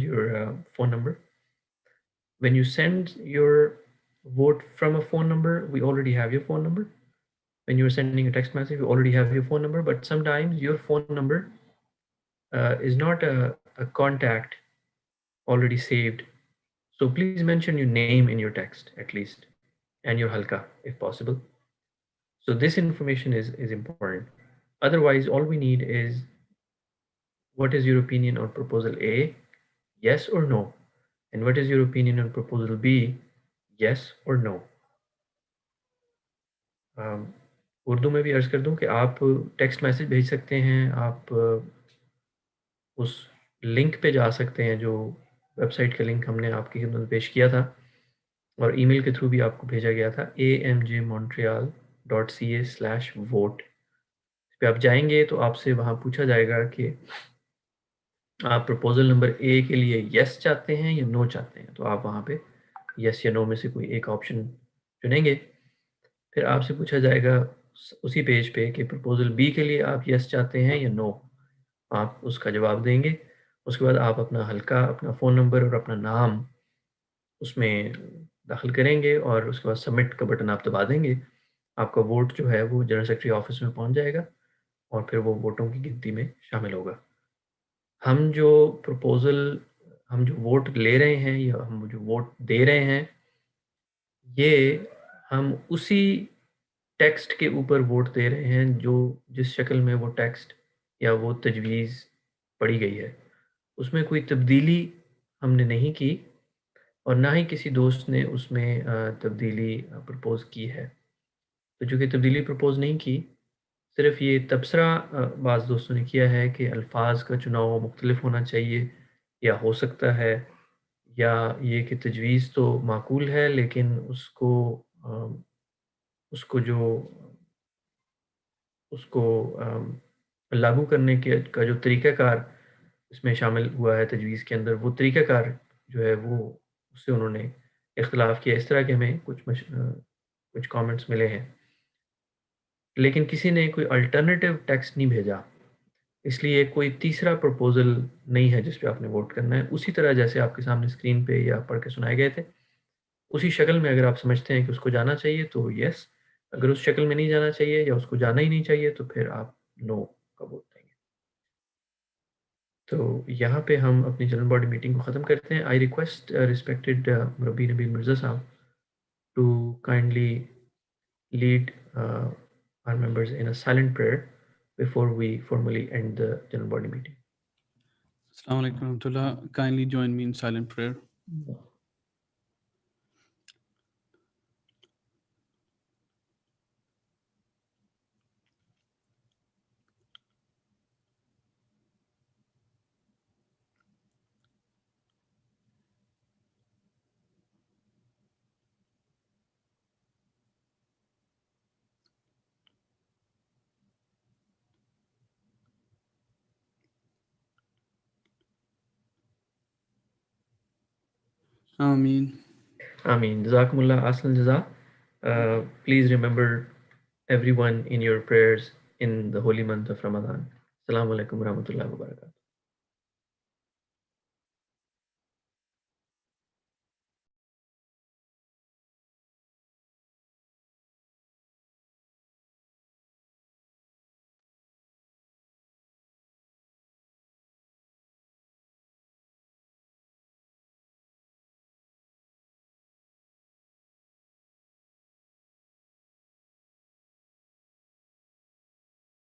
your phone number. When you send your vote from a phone number, we already have your phone number. When you're sending a text message, we already have your phone number. But sometimes your phone number is not a contact already saved. So please mention your name in your text at least, and your halka if possible. So this information is important. Otherwise, all we need is, what is your opinion on proposal A? Yes or no? And what is your opinion on proposal B? Yes or no? Urdu में भी अर्ज़ कर दूं कि आप text message भेज सकते हैं, आप उस लिंक पे जा सकते हैं जो वेबसाइट का लिंक हमने आपकी खिदमत में पेश किया था, और ईमेल के थ्रू भी आपको भेजा गया था amjmontreal.ca/vote। इस पे आप जाएंगे तो आपसे वहाँ पूछा जाएगा कि आप प्रपोजल नंबर ए के लिए यस चाहते हैं या नो चाहते हैं, तो आप वहाँ पे यस या नो में से कोई एक ऑप्शन चुनेंगे। फिर आपसे पूछा जाएगा उसी पेज पे कि प्रपोजल बी के लिए आप यस चाहते हैं या नो, आप उसका जवाब देंगे। उसके बाद आप अपना हल्का, अपना फ़ोन नंबर और अपना नाम उसमें दाखिल करेंगे और उसके बाद सबमिट का बटन आप दबा देंगे। आपका वोट जो है वो जनरल सेक्रेटरी ऑफिस में पहुंच जाएगा और फिर वो वोटों की गिनती में शामिल होगा। हम जो प्रपोज़ल, हम जो वोट ले रहे हैं या हम जो वोट दे रहे हैं, ये हम उसी टेक्स्ट के ऊपर वोट दे रहे हैं जो जिस शक्ल में वो टेक्स्ट या वो तजवीज़ पढ़ी गई है। उसमें कोई तब्दीली हमने नहीं की और ना ही किसी दोस्त ने उसमें तब्दीली प्रपोज़ की है। तो चूँकि तब्दीली प्रपोज़ नहीं की, सिर्फ़ ये तबसरा बाज़ दोस्तों ने किया है कि अल्फ़ाज़ का चुनाव मुख्तलिफ़ होना चाहिए या हो सकता है, या ये कि तजवीज़ तो माकूल है लेकिन उसको जो उसको लागू करने के का जो तरीक़ाकार इसमें शामिल हुआ है तजवीज़ के अंदर, वो तरीक़ाकार जो है वो उससे उन्होंने इख्तिलाफ़ किया। इस तरह के हमें कुछ कमेंट्स मिले हैं। लेकिन किसी ने कोई अल्टरनेटिव टेक्स्ट नहीं भेजा, इसलिए कोई तीसरा प्रपोज़ल नहीं है जिस पे आपने वोट करना है। उसी तरह जैसे आपके सामने स्क्रीन पे या पढ़ के सुनाए गए थे, उसी शक्ल में अगर आप समझते हैं कि उसको जाना चाहिए तो येस, अगर उस शक्ल में नहीं जाना चाहिए या उसको जाना ही नहीं चाहिए तो फिर आप नो का वोट देंगे। तो यहाँ पे हम अपनी जनरल बॉडी मीटिंग को ख़त्म करते हैं। आई रिक्वेस्ट रिस्पेक्टेड मुरब्बी Nabeel Mirza Sahib to kindly lead our members in a silent prayer before we formally end the general body meeting. Assalamu alaikum warahmatullah. Kindly join me in silent prayer. Ameen. Ameen. Jazakumullah asal jaza. Please remember everyone in your prayers in the holy month of Ramadan. Assalamu alaikum warahmatullahi wabarakatuh.